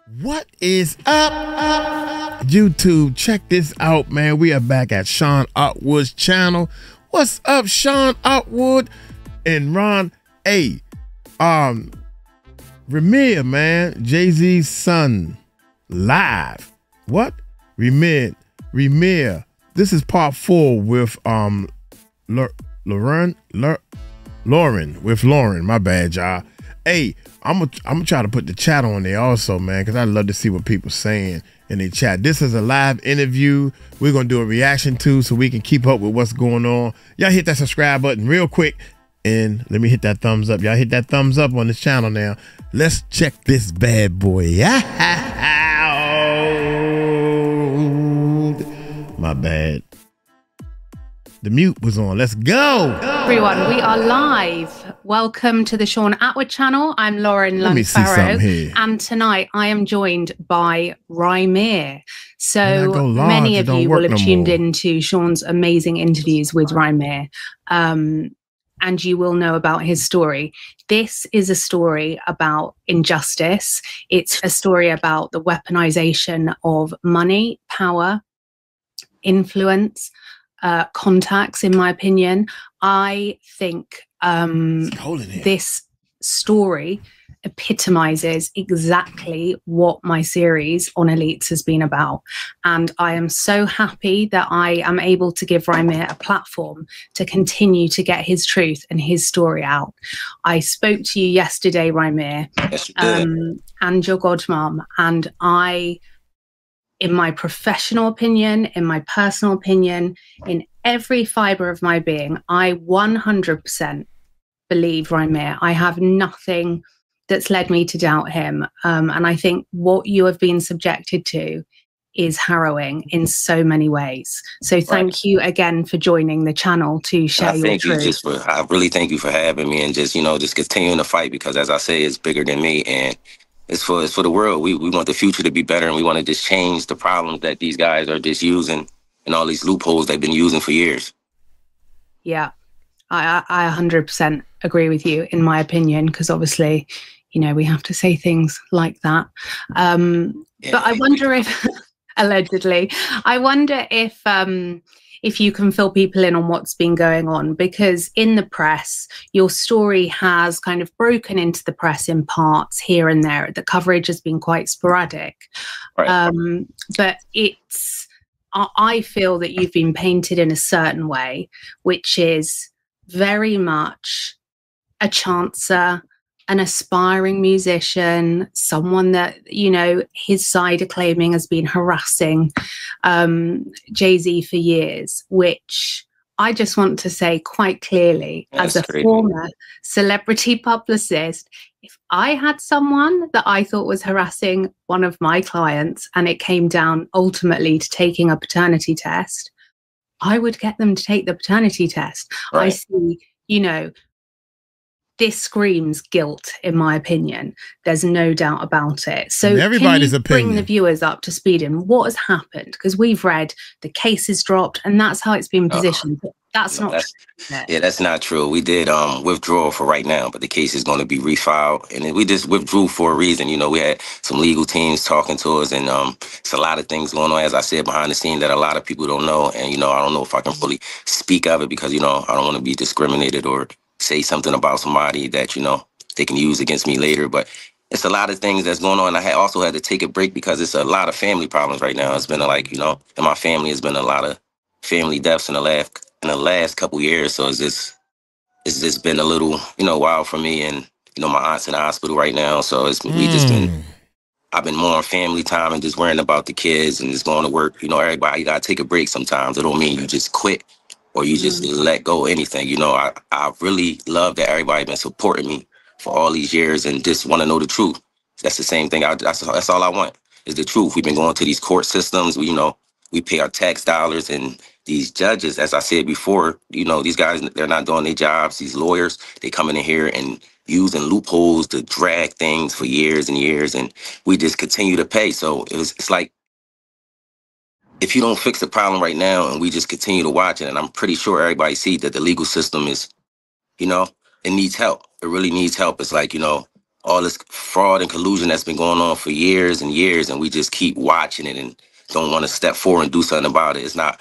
What is up, YouTube? Check this out, man. We are back at Sean Otwood's channel. What's up, Sean Otwood and Ron A? Ramir, man, Jay-Z's son, live. What? Ramir. This is part 4 with Lauren. My bad, y'all. Hey, I'm gonna try to put the chat on there also, man, because I'd love to see what people saying in the chat. This is a live interview we're gonna do a reaction to so we can keep up with what's going on. Y'all hit that subscribe button real quick and let me hit that thumbs up. Y'all hit that thumbs up on this channel now. Let's check this bad boy out. My bad. The mute was on. Let's go. Everyone, we are live. Welcome to the Sean Atwood channel. I'm Lauren Lunfarrow, and tonight I am joined by Ramir. So many of you will have tuned into Sean's amazing interviews with Ramir, and you will know about his story. This is a story about injustice. It's a story about the weaponization of money, power, influence, contacts, in my opinion. I think this story epitomizes exactly what my series on elites has been about. And I am so happy that I am able to give Ramir a platform to continue to get his truth and his story out. I spoke to you yesterday, Ramir, yes, you did. And your godmom, and I, in my professional opinion, in my personal opinion, in every fiber of my being, I 100% believe Ramir. I have nothing that's led me to doubt him. And I think what you have been subjected to is harrowing in so many ways. So thank you again for joining the channel to share your truth. I really thank you for having me and just continuing to fight, because as I say, it's bigger than me and it's for the world. We want the future to be better, and we want to just change the problems that these guys are just using and all these loopholes they've been using for years. Yeah, I 100% agree with you, in my opinion, because obviously, you know, we have to say things like that. But I wonder if, allegedly, I wonder if you can fill people in on what's been going on, because in the press, your story has kind of broken into the press in parts here and there. The coverage has been quite sporadic. But I feel that you've been painted in a certain way, which is very much a chancer, an aspiring musician, someone that, you know, his side are claiming has been harassing Jay-Z for years, which I just want to say quite clearly, as a former celebrity publicist, if I had someone that I thought was harassing one of my clients and it came down ultimately to taking a paternity test, I would get them to take the paternity test. I see, you know, this screams guilt, in my opinion. There's no doubt about it. So everybody's opinion. Bring the viewers up to speed in what has happened, because we've read the case is dropped and that's how it's been positioned. But that's not true. Yeah, that's not true. We did withdraw for right now, but the case is going to be refiled. And we just withdrew for a reason. You know, we had some legal teams talking to us, and it's a lot of things going on, as I said, behind the scene that a lot of people don't know. And, you know, I don't know if I can fully speak of it because, you know, I don't want to be discriminated or say something about somebody that, you know, they can use against me later. But it's a lot of things that's going on. I also had to take a break because it's a lot of family problems right now. It's been you know, in my family, it's been a lot of family deaths in the last couple years. So it's just been a little, you know, wild for me. And, you know, my aunt's in the hospital right now. So I've been more on family time and just worrying about the kids and just going to work. You know, everybody, you got to take a break sometimes. It don't mean you just quit or you just let go of anything. You know, I really love that everybody been supporting me for all these years and just want to know the truth. That's the same thing. That's all I want is the truth. We've been going to these court systems. We pay our tax dollars, and these judges, as I said before, you know, these guys, they're not doing their jobs. These lawyers, they coming in here and using loopholes to drag things for years and years, and we just continue to pay. So it's like, if you don't fix the problem right now and we just continue to watch it, and I'm pretty sure everybody sees that the legal system is, you know, it needs help. It really needs help. It's like, you know, all this fraud and collusion that's been going on for years and years, and we just keep watching it and don't want to step forward and do something about it. It's not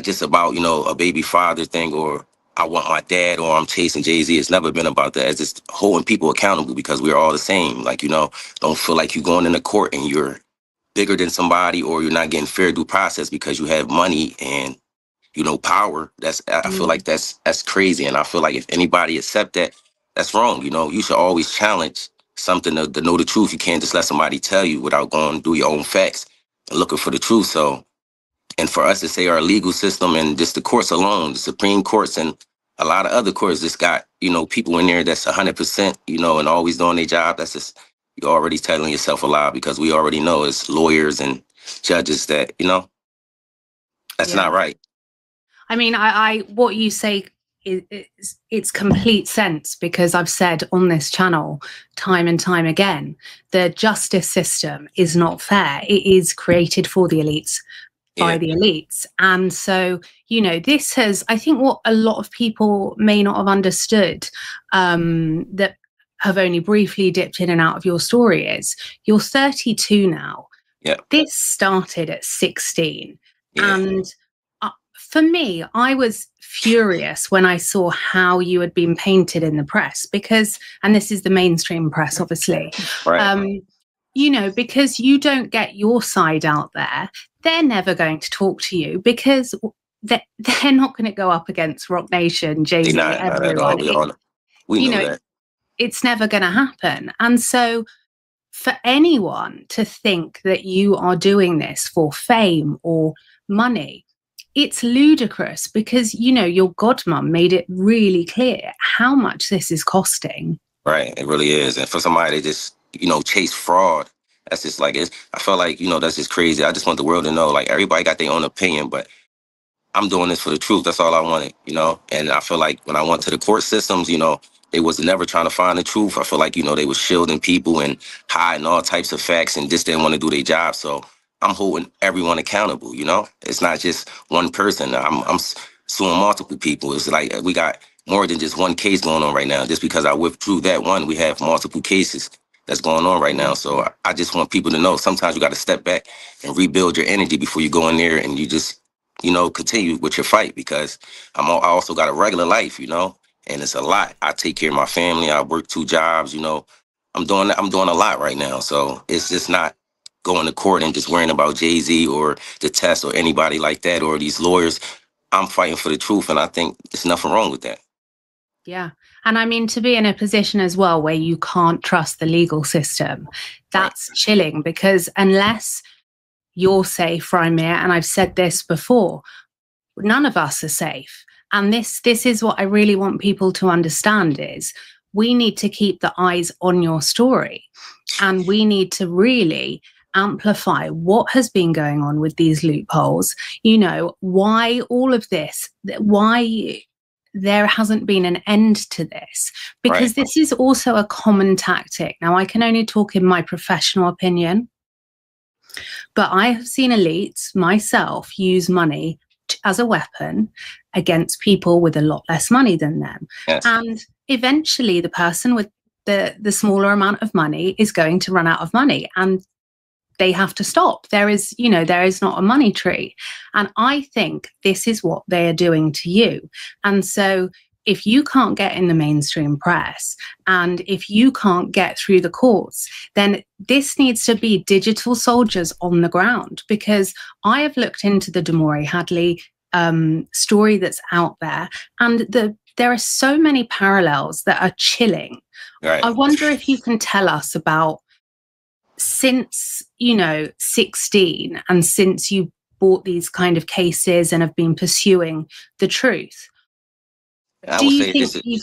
just about, you know, a baby father thing, or I want my dad, or I'm chasing Jay-Z. It's never been about that. It's just holding people accountable because we're all the same. Like, you know, don't feel like you're going into court and you're bigger than somebody, or you're not getting fair due process because you have money and, you know, power. I feel like that's crazy. And I feel like if anybody accept that, that's wrong. You know, you should always challenge something to know the truth. You can't just let somebody tell you without going do your own facts and looking for the truth. So, and for us to say our legal system and just the courts alone, the Supreme Courts and a lot of other courts just got, you know, people in there that's 100%, you know, and always doing their job. That's just, you're already telling yourself a lie, because we already know as lawyers and judges that, you know, that's not right. I mean, I what you say is it's complete sense, because I've said on this channel time and time again, the justice system is not fair. It is created for the elites by the elites. And so, you know, this has, I think what a lot of people may not have understood, that have only briefly dipped in and out of your story, is you're 32 now. Yeah. This started at 16. And for me, I was furious when I saw how you had been painted in the press, because, and this is the mainstream press, obviously, you know, because you don't get your side out there, they're never going to talk to you, because they're not going to go up against Roc Nation, Jay-Z, everyone. We know that. It's never going to happen. And so for anyone to think that you are doing this for fame or money, it's ludicrous, because, you know, your godmum made it really clear how much this is costing. Right. It really is. And for somebody to just, you know, chase fraud, that's just like, I feel like, you know, that's just crazy. I just want the world to know, like, everybody got their own opinion, but I'm doing this for the truth. That's all I wanted, you know? And I feel like when I went to the court systems, you know, they was never trying to find the truth. I feel like, you know, they was shielding people and hiding all types of facts and just didn't want to do their job. So I'm holding everyone accountable, you know? It's not just one person. I'm suing multiple people. It's like we got more than just one case going on right now. Just because I withdrew that one, we have multiple cases that's going on right now. So I just want people to know sometimes you got to step back and rebuild your energy before you go in there and you just, you know, continue with your fight, because I also got a regular life, you know, and it's a lot. I take care of my family. I work 2 jobs, you know. I'm doing a lot right now. So it's just not going to court and just worrying about Jay-Z or the test or anybody like that or these lawyers. I'm fighting for the truth, and I think there's nothing wrong with that. Yeah. And I mean, to be in a position as well where you can't trust the legal system, that's chilling, because unless you're safe, Rymir, and I've said this before, none of us are safe. And this is what I really want people to understand, is we need to keep the eyes on your story, and we need to really amplify what has been going on with these loopholes, you know, why all of this, why there hasn't been an end to this, because this is also a common tactic. Now, I can only talk in my professional opinion, but I have seen elites myself use money as a weapon against people with a lot less money than them. Yes. And eventually the person with the smaller amount of money is going to run out of money, and they have to stop. There is not a money tree. And I think this is what they are doing to you. And so if you can't get in the mainstream press, and if you can't get through the courts, then this needs to be digital soldiers on the ground, because I have looked into the Damori Hadley story that's out there, and there are so many parallels that are chilling. Right. I wonder if you can tell us about, since, you know, 16, and since you bought these kind of cases and have been pursuing the truth, I would say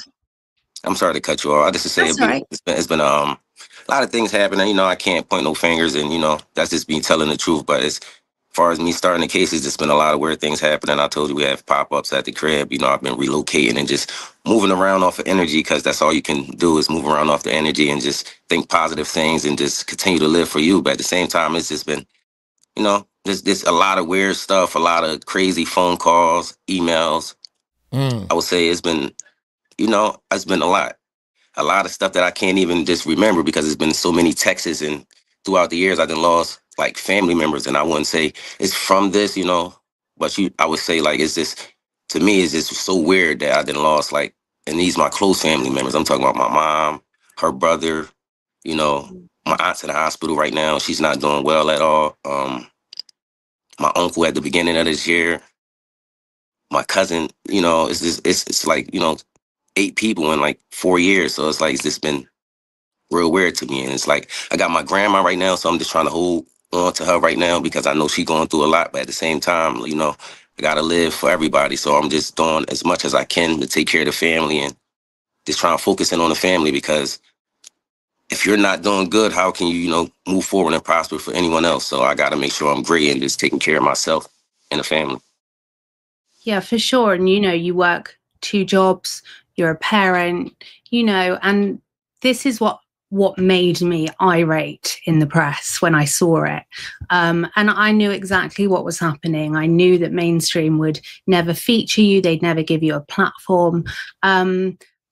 I'm sorry to cut you off. I just to say it's been a lot of things happening. You know, I can't point no fingers, and, you know, that's just me telling the truth. But as far as me starting the cases, there's been a lot of weird things happening. I told you we have pop-ups at the crib. You know, I've been relocating and just moving around off of energy, because that's all you can do is move around off the energy and just think positive things and just continue to live for you. But at the same time, it's just been, you know, there's a lot of weird stuff, a lot of crazy phone calls, emails. I would say it's been, you know, it's been a lot. a lot of stuff that I can't even just remember because it's been so many texts, and throughout the years I've been lost like family members, and I wouldn't say it's from this, you know, but I would say like it's just, to me it's just so weird that I done lost like, and these my close family members. I'm talking about my mom, her brother, you know, my aunt's in the hospital right now. She's not doing well at all. My uncle at the beginning of this year, my cousin, you know, it's just it's like, you know, 8 people in like 4 years. So it's like it's just been real weird to me. And it's like I got my grandma right now, so I'm just trying to hold on to her right now because I know she's going through a lot, but at the same time, you know, I gotta live for everybody. So I'm just doing as much as I can to take care of the family and just trying to focus in on the family, because if you're not doing good, how can you, you know, move forward and prosper for anyone else? So I gotta make sure I'm great and just taking care of myself and the family. Yeah, for sure. And, you know, you work 2 jobs, you're a parent, you know, and this is what made me irate in the press when I saw it. And I knew exactly what was happening. I knew that mainstream would never feature you. They'd never give you a platform.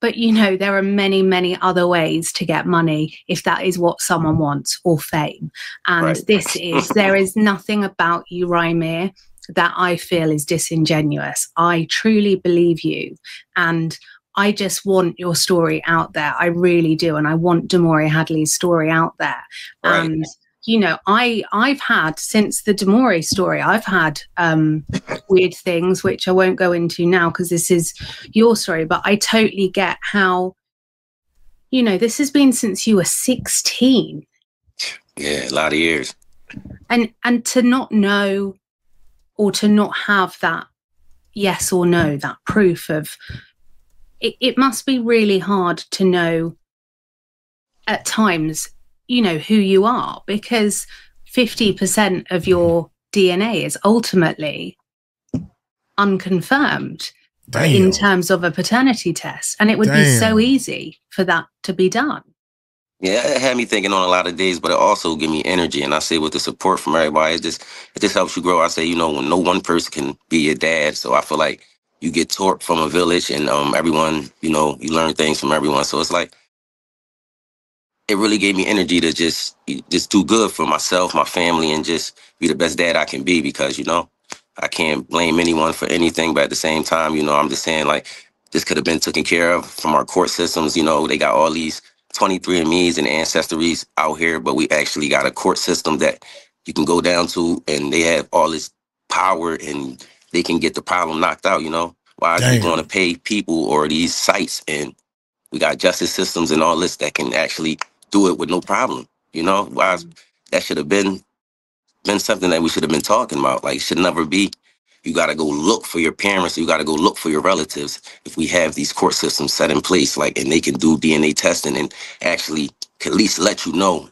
But, you know, there are many, many other ways to get money if that is what someone wants, or fame. And right. There is nothing about you, Rymir, that I feel is disingenuous. I truly believe you. And I just want your story out there. I really do. And I want Damori Hadley's story out there. Right. And, you know, I've had, since the Damori story, I've had weird things, which I won't go into now because this is your story, but I totally get how, you know, this has been since you were 16. Yeah, a lot of years. And to not know, or to not have that yes or no, that proof of, it must be really hard to know at times, you know, who you are, because 50% of your DNA is ultimately unconfirmed. Damn. In terms of a paternity test. And it would be so easy for that to be done. Yeah, it had me thinking on a lot of days, but it also gave me energy. And I say with the support from everybody, it just helps you grow. I say, you know, when no one person can be your dad. So I feel like you get taught from a village, and everyone, you know, you learn things from everyone. So it's like, it really gave me energy to just do good for myself, my family, and just be the best dad I can be, because, you know, I can't blame anyone for anything. But at the same time, you know, I'm just saying, like, this could have been taken care of from our court systems. You know, they got all these 23andMe's and ancestries out here, but we actually got a court system that you can go down to, and they have all this power, and they can get the problem knocked out, you know? Why is we going to pay people or these sites, and we got justice systems and all this that can actually do it with no problem, you know? Why that should have been something that we should have been talking about. Like, it should never be, you got to go look for your parents, you got to go look for your relatives. If we have these court systems set in place, like, and they can do DNA testing and actually at least let you know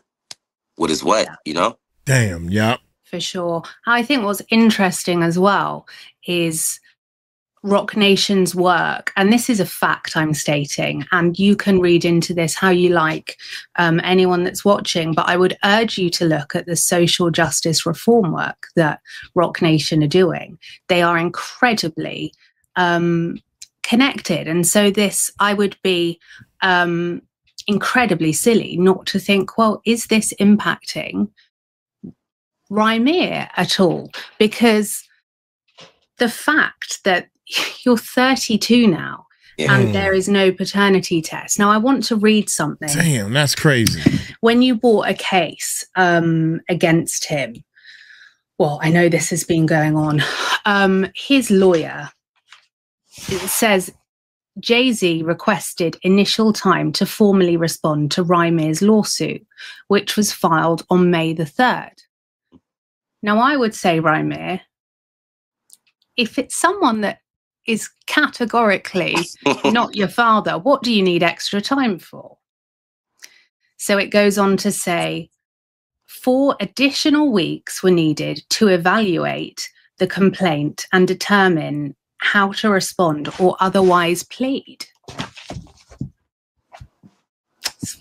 what is what, you know? Damn, yep. For sure. I think what's interesting as well is Roc Nation's work, and this is a fact I'm stating, and you can read into this how you like, anyone that's watching, but I would urge you to look at the social justice reform work that Roc Nation are doing. They are incredibly connected. And so this, I would be incredibly silly not to think, well, is this impacting Rymir at all? Because the fact that you're 32 now, and there is no paternity test. Now, I want to read something. Damn, that's crazy. When you brought a case against him, well, I know this has been going on. His lawyer, it says, Jay-Z requested initial time to formally respond to Rymir's lawsuit, which was filed on May the 3rd. Now, I would say, Rymir, if it's someone that is categorically not your father, what do you need extra time for? So it goes on to say, 4 additional weeks were needed to evaluate the complaint and determine how to respond or otherwise plead. It's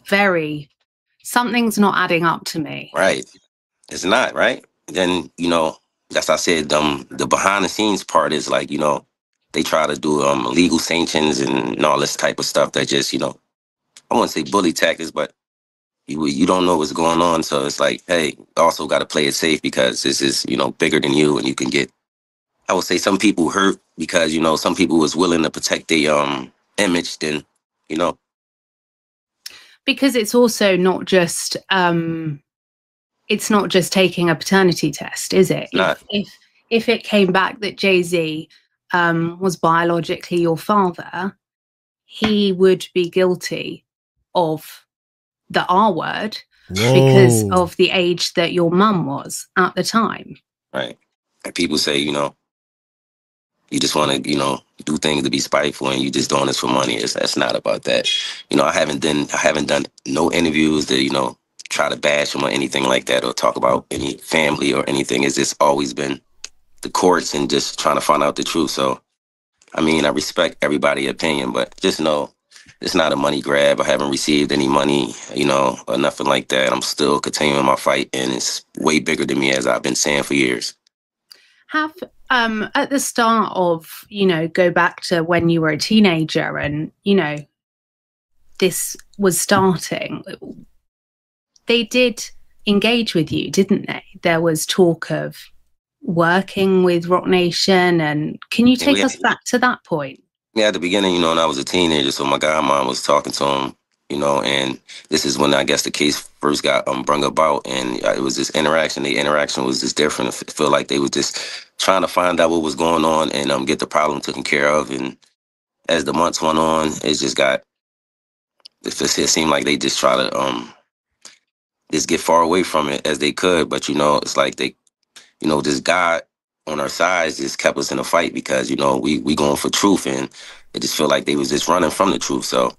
something's not adding up to me. Right. It's not, right? Then, you know, that's I said, the behind the scenes part is like, you know, they try to do legal sanctions and all this type of stuff that just, you know, I wouldn't say bully tactics, but you don't know what's going on. So it's like, hey, also got to play it safe because this is, you know, bigger than you, and you can get, I would say some people hurt because, you know, some people was willing to protect their image than, you know. Because it's also not just it's not just taking a paternity test, is it? If it came back that Jay-Z was biologically your father, he would be guilty of the R word because of the age that your mum was at the time. Right. And people say, you know, you just want to, you know, do things to be spiteful, and you just doing this for money. That's not about that. You know, I haven't done no interviews that, you know, try to bash them or anything like that, or talk about any family or anything. It's just always been the courts and just trying to find out the truth. So, I mean, I respect everybody's opinion, but just know it's not a money grab. I haven't received any money, you know, or nothing like that. I'm still continuing my fight, and it's way bigger than me, as I've been saying for years. Have at the start of, you know, go back to when you were a teenager and, you know, this was starting, they did engage with you, didn't they? There was talk of working with Roc Nation, and can you take us back to that point? Yeah, at the beginning, you know, when I was a teenager, so my godmom was talking to him, you know, and this is when I guess the case first got brung about, and it was this interaction. The interaction was just different. I feel like they were just trying to find out what was going on and get the problem taken care of. And as the months went on, it just got, it seemed like they just try to just get far away from it as they could. But, you know, it's like they, you know, this God on our sides just kept us in a fight because, you know, we going for truth, and it just feel like they was just running from the truth. So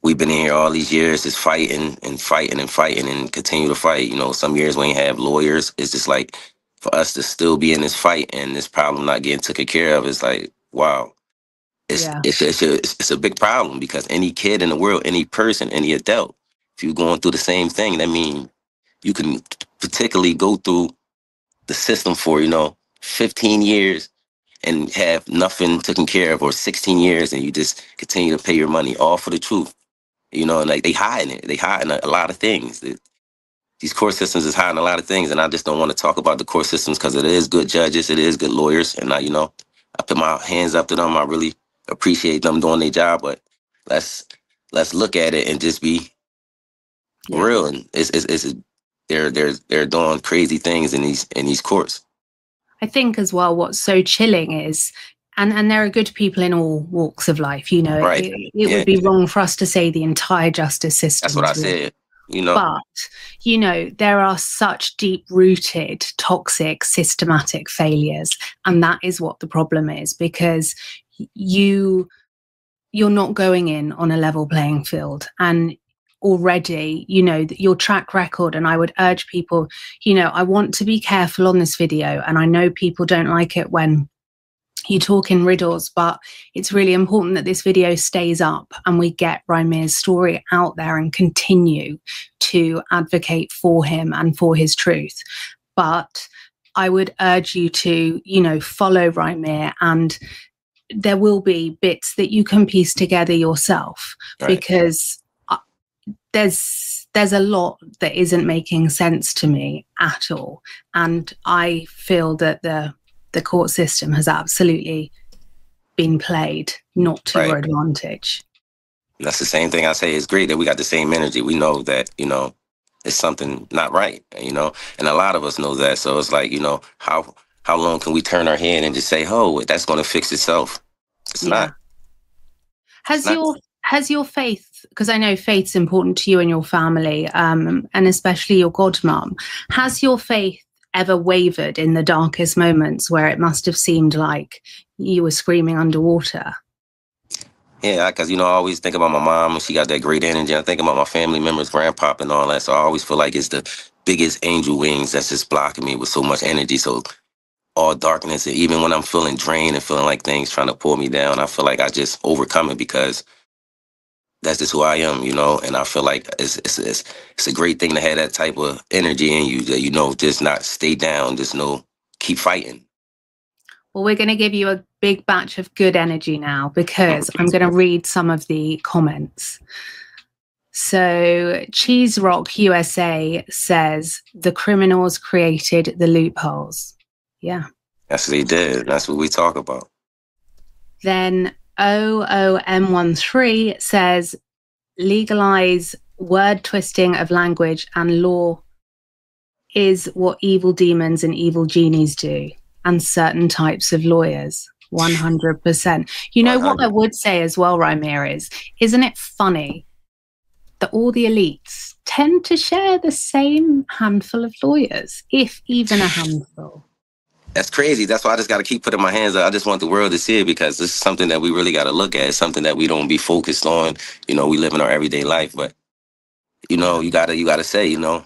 we've been in here all these years just fighting and fighting and fighting and continue to fight. You know, some years we ain't have lawyers. It's just like for us to still be in this fight and this problem not getting taken care of, it's like, wow. It's a big problem because any kid in the world, any person, any adult, if you're going through the same thing, that means you can particularly go through the system for, you know, 15 years and have nothing taken care of, or 16 years and you just continue to pay your money all for the truth. You know, and like they hiding it. They hiding a lot of things. These court systems is hiding a lot of things, and I just don't want to talk about the court systems because it is good judges, it is good lawyers, and I, you know, I put my hands up to them. I really appreciate them doing their job, but let's look at it and just be real. And they're doing crazy things in these courts. I think as well, what's so chilling is, and there are good people in all walks of life, you know, right. it would be wrong for us to say the entire justice system. That's what I said, you know. But, you know, there are such deep-rooted, toxic, systematic failures. And that is what the problem is, because you're not going in on a level playing field. And already, you know, your track record, and I would urge people, you know, I want to be careful on this video, and I know people don't like it when you talk in riddles, but it's really important that this video stays up and we get Rymir's story out there and continue to advocate for him and for his truth. But I would urge you to, you know, follow Rymir, and there will be bits that you can piece together yourself, because there's a lot that isn't making sense to me at all. And I feel that the court system has absolutely been played not to your advantage. That's the same thing I say. It's great that we got the same energy. We know that, you know, it's something not right, you know, and a lot of us know that. So it's like, you know, how long can we turn our head and just say, oh, that's going to fix itself? It's not. Has your faith, because I know faith's important to you and your family, and especially your godmom, has your faith ever wavered in the darkest moments where it must have seemed like you were screaming underwater? Yeah, because, you know, I always think about my mom, and she got that great energy. I think about my family members, grandpop and all that. So I always feel like it's the biggest angel wings that's just blocking me with so much energy. So all darkness, and even when I'm feeling drained and feeling like things trying to pull me down, I feel like I just overcome it because that's just who I am, you know. And I feel like it's a great thing to have that type of energy in you, that, you know, just not stay down, just know, keep fighting. Well, we're going to give you a big batch of good energy now because I'm going to read some of the comments. So Cheese Rock USA says the criminals created the loopholes. Yeah. That's what they did. That's what we talk about. Then OOM13 says legalize word twisting of language and law is what evil demons and evil genies do, and certain types of lawyers. 100%. You know 100. what I would say as well, Ramirez, isn't it funny that all the elites tend to share the same handful of lawyers, if even a handful? That's crazy. That's why I just got to keep putting my hands up. I just want the world to see it because this is something that we really got to look at. It's something that we don't be focused on. You know, we live in our everyday life, but you know, you gotta say, you know,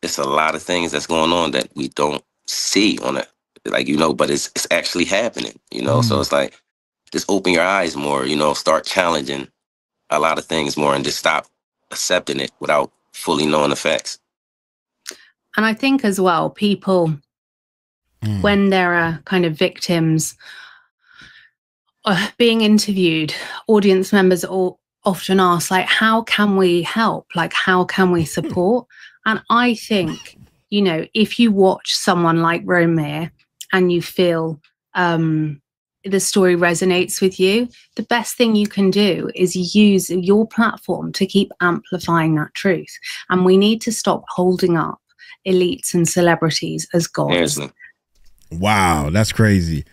it's a lot of things that's going on that we don't see on it, like, you know, but it's actually happening, you know. So it's like, just open your eyes more, you know, start challenging a lot of things more and just stop accepting it without fully knowing the facts. And I think as well, people, when there are kind of victims being interviewed, audience members all often ask, like, how can we help? Like, how can we support? And I think, you know, if you watch someone like Romare and you feel the story resonates with you, the best thing you can do is use your platform to keep amplifying that truth. And we need to stop holding up elites and celebrities as gods. Seriously. Wow, that's crazy.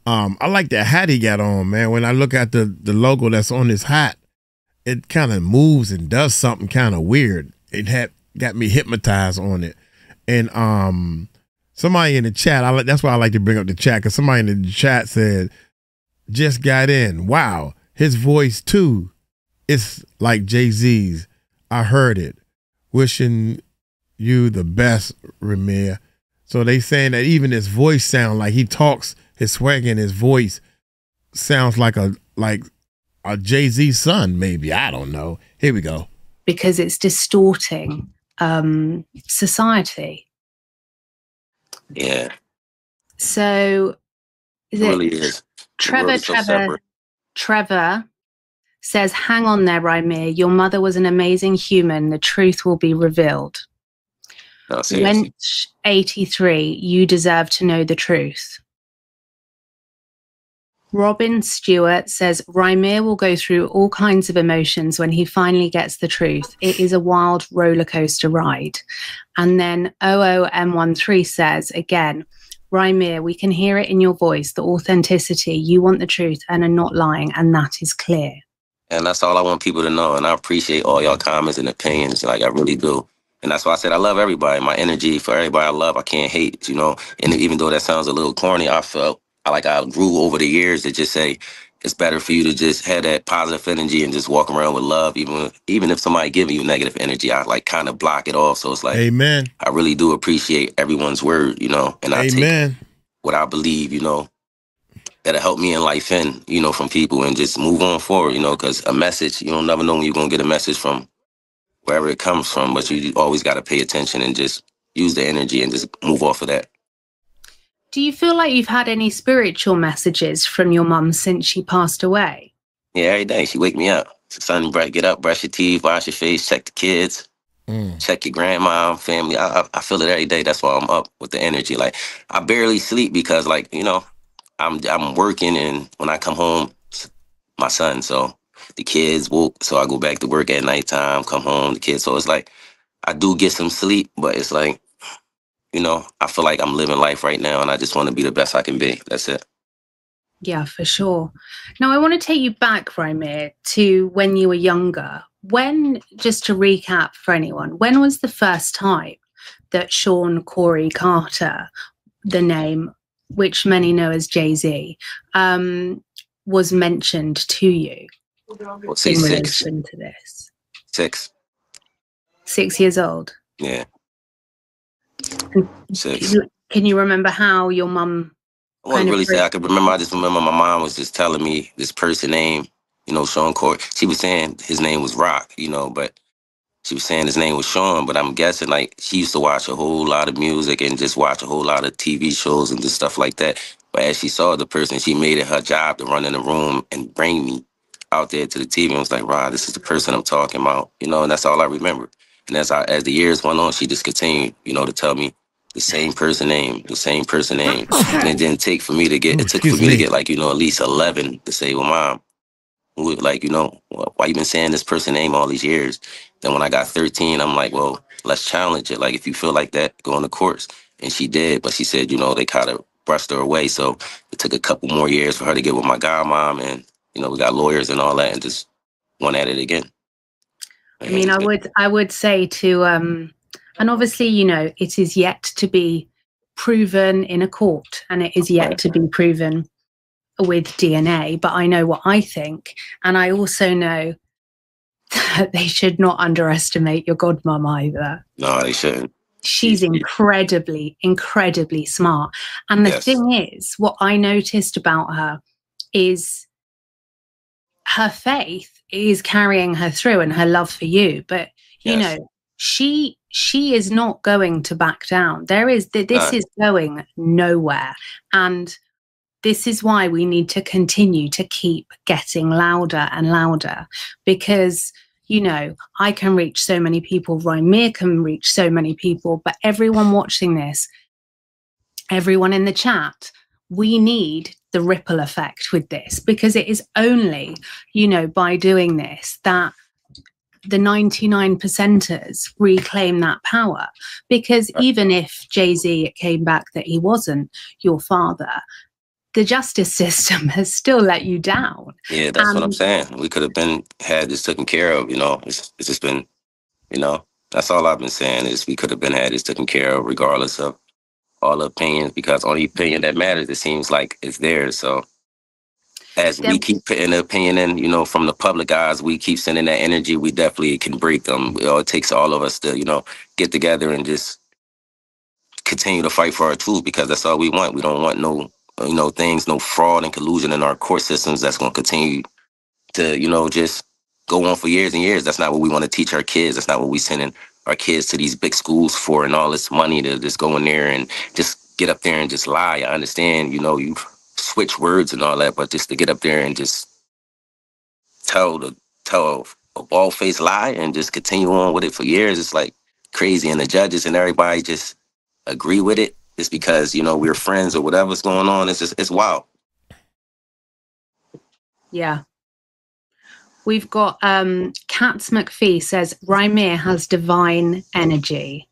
I like that hat he got on, man. When I look at the logo that's on his hat, it kind of moves and does something kind of weird. It got me hypnotized on it. And somebody in the chat, that's why I like to bring up the chat, because somebody in the chat said, just got in. Wow, his voice too is like Jay-Z's. I heard it. Wishing you the best, Ramir. So they saying that even his voice sound like he talks, his swag in his voice sounds like a Jay-Z son, maybe. I don't know. Here we go. Because it's distorting society. Yeah. So It really is. Trevor says, hang on there, Raimir. Your mother was an amazing human. The truth will be revealed. No, seriously. Wench 83, you deserve to know the truth. Robin Stewart says, Raimir will go through all kinds of emotions when he finally gets the truth. It is a wild roller coaster ride. And then OOM13 says, again, Raimir, we can hear it in your voice, the authenticity. You want the truth and are not lying, and that is clear. And that's all I want people to know. And I appreciate all y'all comments and opinions. Like, I really do. And that's why I said I love everybody. My energy for everybody I love, I can't hate, you know. And even though that sounds a little corny, I grew over the years to just say it's better for you to just have that positive energy and just walk around with love. Even if somebody giving you negative energy, I like kind of block it off. So it's like, amen. I really do appreciate everyone's word, you know. And I take what I believe, you know, that'll help me in life and, you know, from people and just move on forward, you know, because a message, you don't never know when you're going to get a message from wherever it comes from, but you always got to pay attention and just use the energy and just move off of that. Do you feel like you've had any spiritual messages from your mum since she passed away? Yeah, every day she wake me up. Son, get up, brush your teeth, wash your face, check the kids, check your grandma, family. I feel it every day. That's why I'm up with the energy. Like, I barely sleep because, like, you know, I'm working, and when I come home, my son, so the kids woke, so I go back to work at nighttime, come home, the kids. So it's like, I do get some sleep, but it's like, you know, I feel like I'm living life right now, and I just want to be the best I can be. That's it. Yeah, for sure. Now, I want to take you back, Raimir, to when you were younger. When, just to recap for anyone, when was the first time that Sean Corey Carter, the name which many know as Jay-Z, was mentioned to you in relation to this? 6. 6 years old? Yeah. 6. Can you remember how your mum... I wouldn't really say I could remember. I just remember my mom was just telling me this person name, you know, Sean Corey. She was saying his name was Rock, you know, but she was saying his name was Sean, but I'm guessing like she used to watch a whole lot of music and just watch a whole lot of TV shows and just stuff like that. But as she saw the person, she made it her job to run in the room and bring me out there to the TV and was like, "Rod, this is the person I'm talking about," you know, and that's all I remember. And as the years went on, she just continued, you know, to tell me the same person name, the same person name. And it didn't take for me to get, it took for me to get like, you know, at least 11 to say, "Well, Mom, like, you know, why you been saying this person name all these years?" Then when I got 13, I'm like, well, let's challenge it. Like, if you feel like that, go on the course. And she did, but she said, you know, they kind of brushed her away. So it took a couple more years for her to get with my godmom, and, you know, we got lawyers and all that, and just went at it again. I mean, I would say to, and obviously, you know, it is yet to be proven in a court, and it is yet to be proven with DNA, but I know what I think. And I also know that they should not underestimate your godmom either. No, they shouldn't. She's incredibly, incredibly smart. And the thing is, what I noticed about her is her faith is carrying her through, and her love for you. But, you know, she is not going to back down. This is going nowhere. And this is why we need to continue to keep getting louder and louder, because, you know, I can reach so many people, Rymir can reach so many people, but everyone watching this, everyone in the chat, we need the ripple effect with this, because it is only, you know, by doing this that the 99%ers reclaim that power. Because even if Jay-Z, it came back that he wasn't your father, the justice system has still let you down. Yeah, that's what I'm saying. We could have had this taken care of, you know. It's just been, you know, that's all I've been saying is we could have had this taken care of regardless of all the opinions, because only opinion that matters, it seems like, is theirs. So as we keep putting the opinion in, you know, from the public eyes, we keep sending that energy, we definitely can break them. You know, it takes all of us to, you know, get together and just continue to fight for our truth, because that's all we want. We don't want no, you know, things, no fraud and collusion in our court systems that's going to continue to, you know, just go on for years and years. That's not what we want to teach our kids. That's not what we sending our kids to these big schools for, and all this money to just go in there and just get up there and just lie. I understand, you know, you switch words and all that, but just to get up there and just tell a bald-faced lie and just continue on with it for years, it's like crazy. And the judges and everybody just agree with it just because, you know, we're friends or whatever's going on. It's wild. Yeah. We've got Katz McPhee says Rymir has divine energy.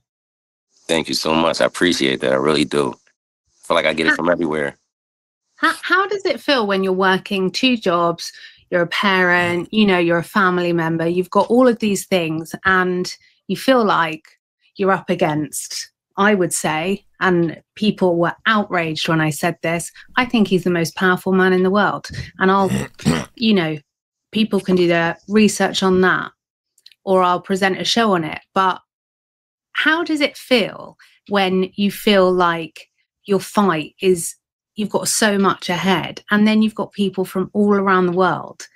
Thank you so much. I appreciate that. I really do. I feel like I get it from everywhere. How does it feel when you're working 2 jobs, you're a parent, you know, you're a family member, you've got all of these things, and you feel like you're up against, I would say, and people were outraged when I said this, I think he's the most powerful man in the world. And I'll, you know, people can do their research on that, or I'll present a show on it. But how does it feel when you feel like your fight is, you've got so much ahead, and then you've got people from all around the world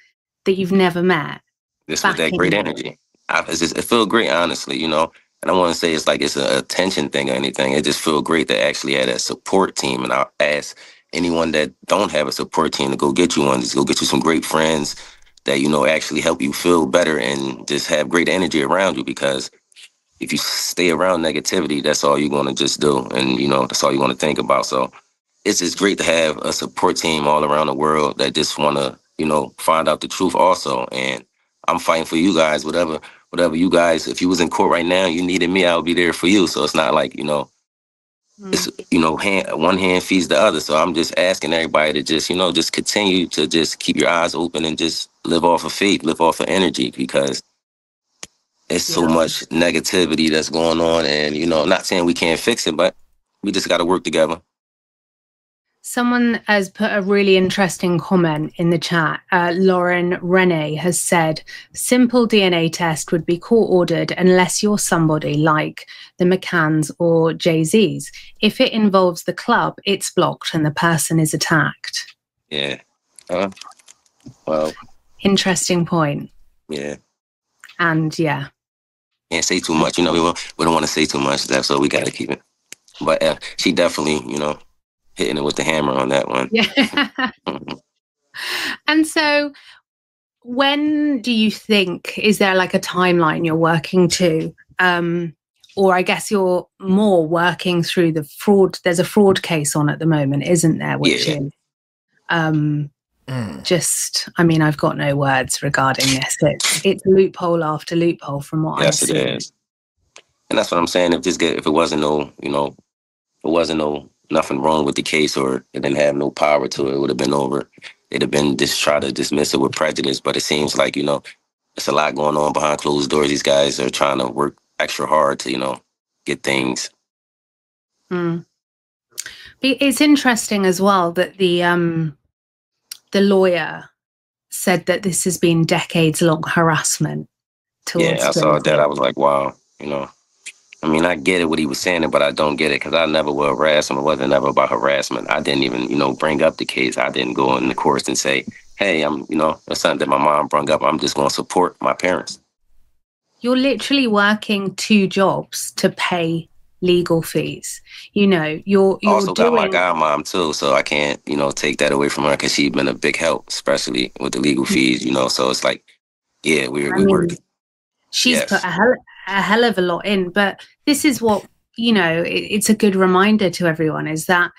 that you've never met? This was that great energy. It feels great, honestly, you know. And I want to say it's like it's an attention thing or anything. It just feels great to actually have a support team. And I'll ask anyone that don't have a support team to go get you one. Just go get you some great friends that, you know, actually help you feel better and just have great energy around you. Because if you stay around negativity, that's all you're going to just do. And, you know, that's all you want to think about. So it's just great to have a support team all around the world that just want to, you know, find out the truth also. And I'm fighting for you guys, whatever you guys, if you was in court right now, you needed me, I'll be there for you. So it's not like, you know, it's, you know, one hand feeds the other. So I'm just asking everybody to just, you know, just continue to just keep your eyes open and just live off of faith, live off of energy, because it's so much negativity that's going on. And, you know, I'm not saying we can't fix it, but we just got to work together. Someone has put a really interesting comment in the chat. Lauren Rene has said, simple DNA test would be court-ordered unless you're somebody like the McCanns or Jay-Z's. If it involves the club, it's blocked and the person is attacked. Yeah. Well. Interesting point. Yeah. And yeah. can't say too much. You know, we don't want to say too much, so we got to keep it. But she definitely, you know, hitting it with the hammer on that one. Yeah. And so when do you think, is there like a timeline you're working to? Or I guess you're more working through the fraud. There's a fraud case on at the moment, isn't there? Which is just, I mean, I've got no words regarding this. It's loophole after loophole from what I've seen. Yes, it is. And that's what I'm saying. If it wasn't no, you know, if it wasn't nothing wrong with the case, or it didn't have no power to it, it would have been over. They'd have been just try to dismiss it with prejudice. But it seems like, you know, there's a lot going on behind closed doors. These guys are trying to work extra hard to, you know, get things. It's interesting as well that the lawyer said that this has been decades-long harassment. Yeah, I saw that. I was like, wow, you know. I mean, I get it what he was saying, but I don't get it because I never will harass him. It wasn't ever about harassment. I didn't even, you know, bring up the case. I didn't go in the courts and say, hey, you know, that's something that my mom brought up. I'm just going to support my parents. You're literally working 2 jobs to pay legal fees. You know, you're also got my godmom too, so I can't, you know, take that away from her because she's been a big help, especially with the legal fees, you know. So it's like, yeah, we work. She's put a hell of a lot in, but this is what, you know, it's a good reminder to everyone is that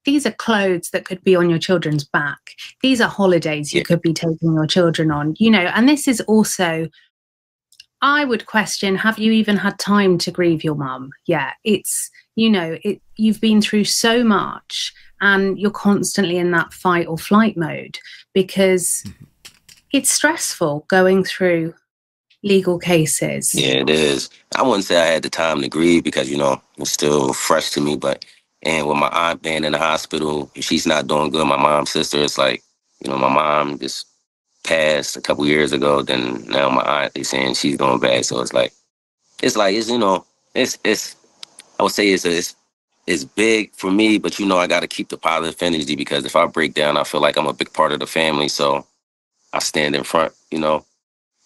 these are clothes that could be on your children's back. These are holidays you could be taking your children on, you know, and this is also, I would question, have you even had time to grieve your mum? Yeah, it's, you know, you've been through so much and you're constantly in that fight or flight mode because it's stressful going through legal cases. Yeah, it is. I wouldn't say I had the time to grieve because, you know, it's still fresh to me. And with my aunt being in the hospital, she's not doing good. My mom's sister, it's like, you know, my mom just passed a couple years ago. Then now my aunt, they saying she's doing bad. So it's you know, it's I would say it's big for me, but you know, I got to keep the positive energy because if I break down, I feel like I'm a big part of the family. So I stand in front, you know.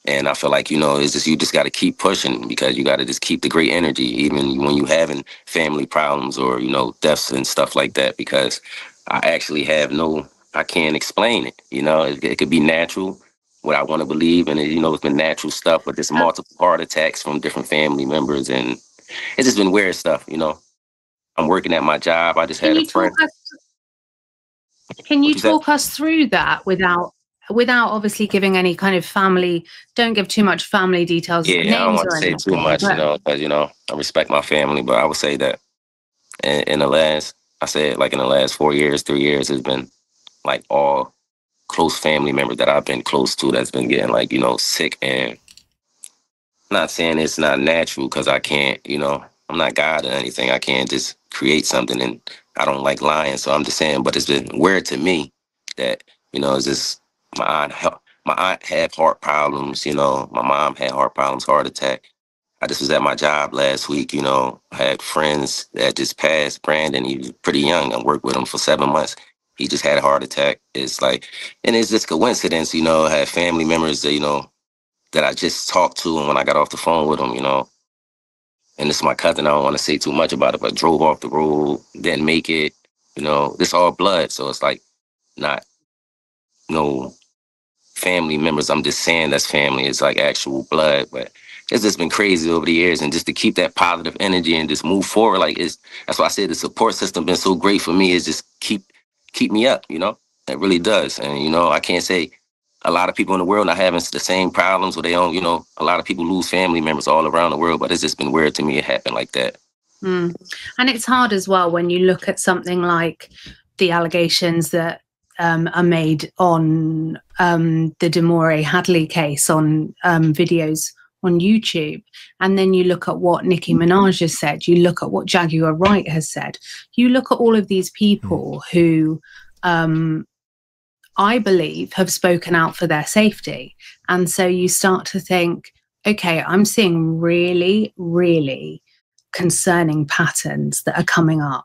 And I feel like, you know, it's just, you just got to keep pushing because you got to just keep the great energy, even when you having family problems or, you know, deaths and stuff like that, because I actually I can't explain it. You know, it could be natural, what I want to believe. And, you know, it's been natural stuff, but there's multiple heart attacks from different family members. And it's just been weird stuff, you know. I'm working at my job. I just had a friend. Can you talk us through that without obviously giving any kind of family, don't give too much family details. Yeah, I don't want to say too much, you know, because, you know, I respect my family, but I would say that in the last 4 years, 3 years, it's been like all close family members that I've been close to that's been getting like, you know, sick. And I'm not saying it's not natural because I can't, you know, I'm not God or anything. I can't just create something and I don't like lying. So I'm just saying, but it's been weird to me that, you know, it's just, my aunt had heart problems, you know. My mom had heart problems, heart attack. I just was at my job last week, you know. I had friends that just passed. Brandon, he was pretty young. I worked with him for 7 months. He just had a heart attack. It's like, and it's just coincidence, you know. I had family members that, you know, that I just talked to, and when I got off the phone with them, you know, and this is my cousin, I don't want to say too much about it, but drove off the road, didn't make it, you know. This all blood, so it's like not no family members. I'm just saying that's family. It's like actual blood, but it's just been crazy over the years. And just to keep that positive energy and just move forward, like that's why I said the support system been so great for me. Is just keep me up, you know. It really does. And you know, I can't say a lot of people in the world not having the same problems, or they don't, you know, a lot of people lose family members all around the world, but it's just been weird to me it happened like that. And it's hard as well when you look at something like the allegations that are made on the Damore Hadley case on videos on YouTube. And then you look at what Nicki Minaj has said, you look at what Jaguar Wright has said, you look at all of these people who I believe have spoken out for their safety. And so you start to think, okay, I'm seeing really, really concerning patterns that are coming up.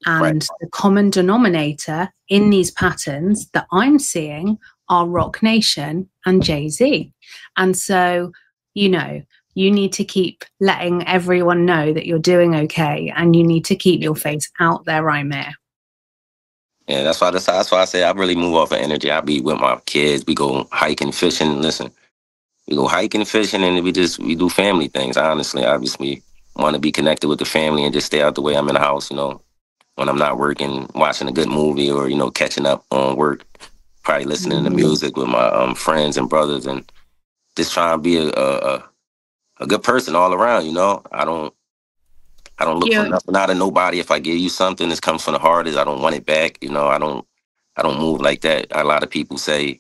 And the common denominator in these patterns that I'm seeing are Roc Nation and Jay-Z. And so, you know, you need to keep letting everyone know that you're doing okay, and you need to keep your face out there, Rymir. Yeah, that's why I say I really move off of energy. I be with my kids. We go hiking, fishing. Listen, we go hiking, fishing, and we do family things. Honestly, obviously, want to be connected with the family and just stay out the way. I'm in the house, when I'm not working, watching a good movie or catching up on work. Probably listening to music with my friends and brothers, and just trying to be a good person all around. I don't look for nothing out of nobody. If I give you something, this comes from the heart. Is I don't want it back. I don't move like that. A lot of people say,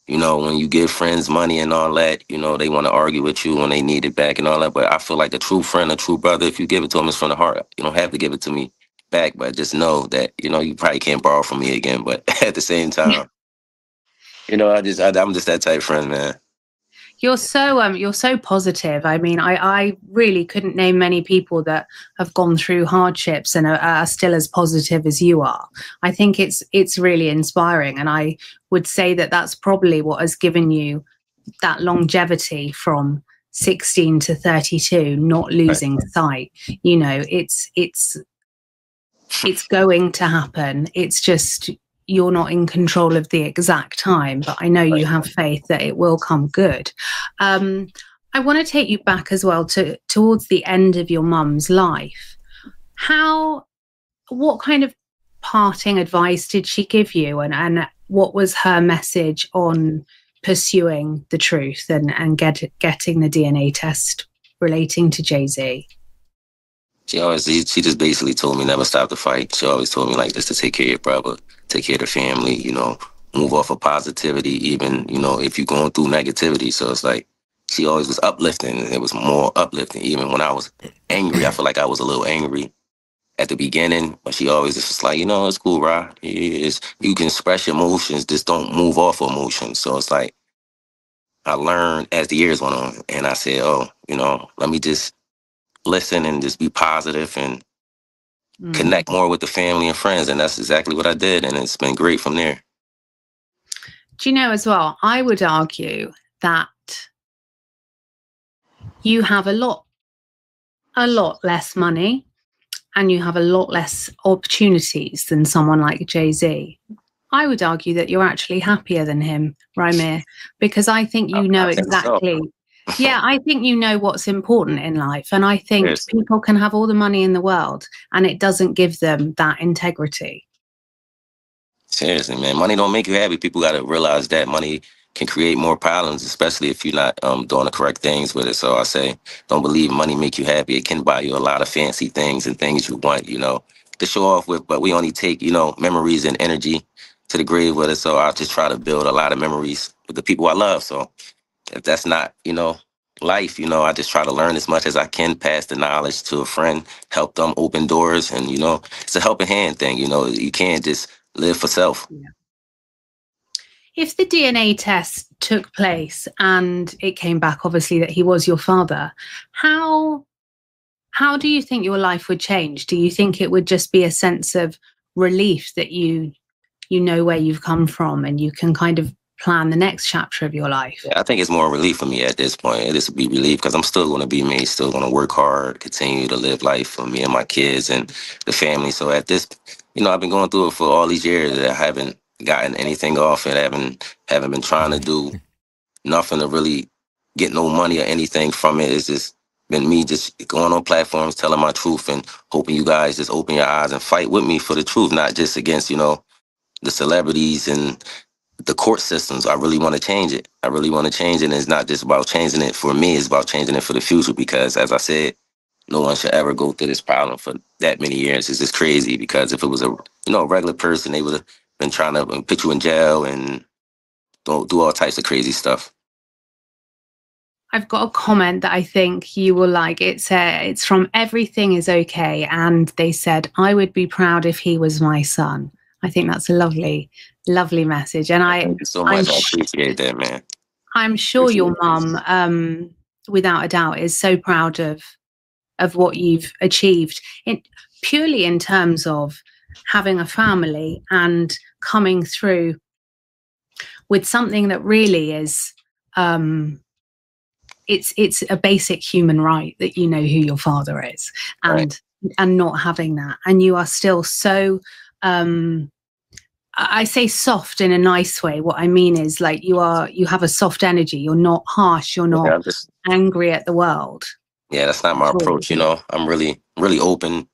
when you give friends money and all that, they want to argue with you when they need it back and all that. But I feel like a true friend, a true brother, if you give it to them, it's from the heart. You don't have to give it to me back, but just know that, you probably can't borrow from me again. But at the same time, I'm just that type of friend, man. You're so positive. I mean, I really couldn't name many people that have gone through hardships and are still as positive as you are. I think it's really inspiring, and I would say that that's probably what has given you that longevity from 16 to 32, not losing sight. It's going to happen. It's just you're not in control of the exact time, but I know you have faith that it will come good. I want to take you back as well towards the end of your mum's life. What kind of parting advice did she give you, and what was her message on pursuing the truth and getting the DNA test relating to Jay-Z? She just basically told me never stop the fight. She always told me like just to take care of your brother, take care of the family, move off of positivity, even, if you're going through negativity. So it's like she always was uplifting. It was more uplifting. Even when I was angry, I feel like I was a little angry at the beginning, but she always just like, it's cool, bro. You can express your emotions, just don't move off of emotions. So it's like I learned as the years went on, and I said, let me just listen and just be positive and connect more with the family and friends. And that's exactly what I did. And it's been great from there. Do you know as well, I would argue that you have a lot less money and you have a lot less opportunities than someone like Jay-Z. I would argue that you're actually happier than him, Rymir, because I think you know exactly. Yeah, I think you know what's important in life. And I think people can have all the money in the world and it doesn't give them that integrity. Seriously, man. Money don't make you happy. People got to realize that money can create more problems, especially if you're not doing the correct things with it. So I say, don't believe money make you happy. It can buy you a lot of fancy things and things you want, to show off with. But we only take, memories and energy to the grave with it. So I just try to build a lot of memories with the people I love. So if that's not, life, I just try to learn as much as I can, pass the knowledge to a friend, help them open doors. And, it's a helping hand thing. You can't just live for self. Yeah. If the DNA test took place and it came back, obviously, that he was your father, how do you think your life would change? Do you think it would just be a sense of relief that you know where you've come from and you can kind of plan the next chapter of your life? Yeah, I think it's more relief for me at this point. It is to be relief because I'm still going to be me, still going to work hard, continue to live life for me and my kids and the family. So at this, I've been going through it for all these years. I haven't gotten anything off it. I haven't been trying to do nothing to really get no money or anything from it. It's just been me just going on platforms, telling my truth and hoping you guys just open your eyes and fight with me for the truth, not just against, the celebrities and the court systems. I really want to change it. I really want to change it. And it's not just about changing it for me. It's about changing it for the future because, as I said, no one should ever go through this problem for that many years. It's just crazy because if it was a regular person, they would have been trying to put you in jail and do all types of crazy stuff. I've got a comment that I think you will like. It's from Everything Is Okay. And they said, I would be proud if he was my son. I think that's a lovely, lovely message. And thank you so much. I appreciate that, man. I'm sure your mum, without a doubt, is so proud of what you've achieved. Purely in terms of having a family and coming through with something that really is it's a basic human right that you know who your father is, and not having that, and you are still so I say soft in a nice way. What I mean is, like, you have a soft energy. You're not harsh. You're not angry at the world. Yeah, that's not my approach. You know, I'm really, really open,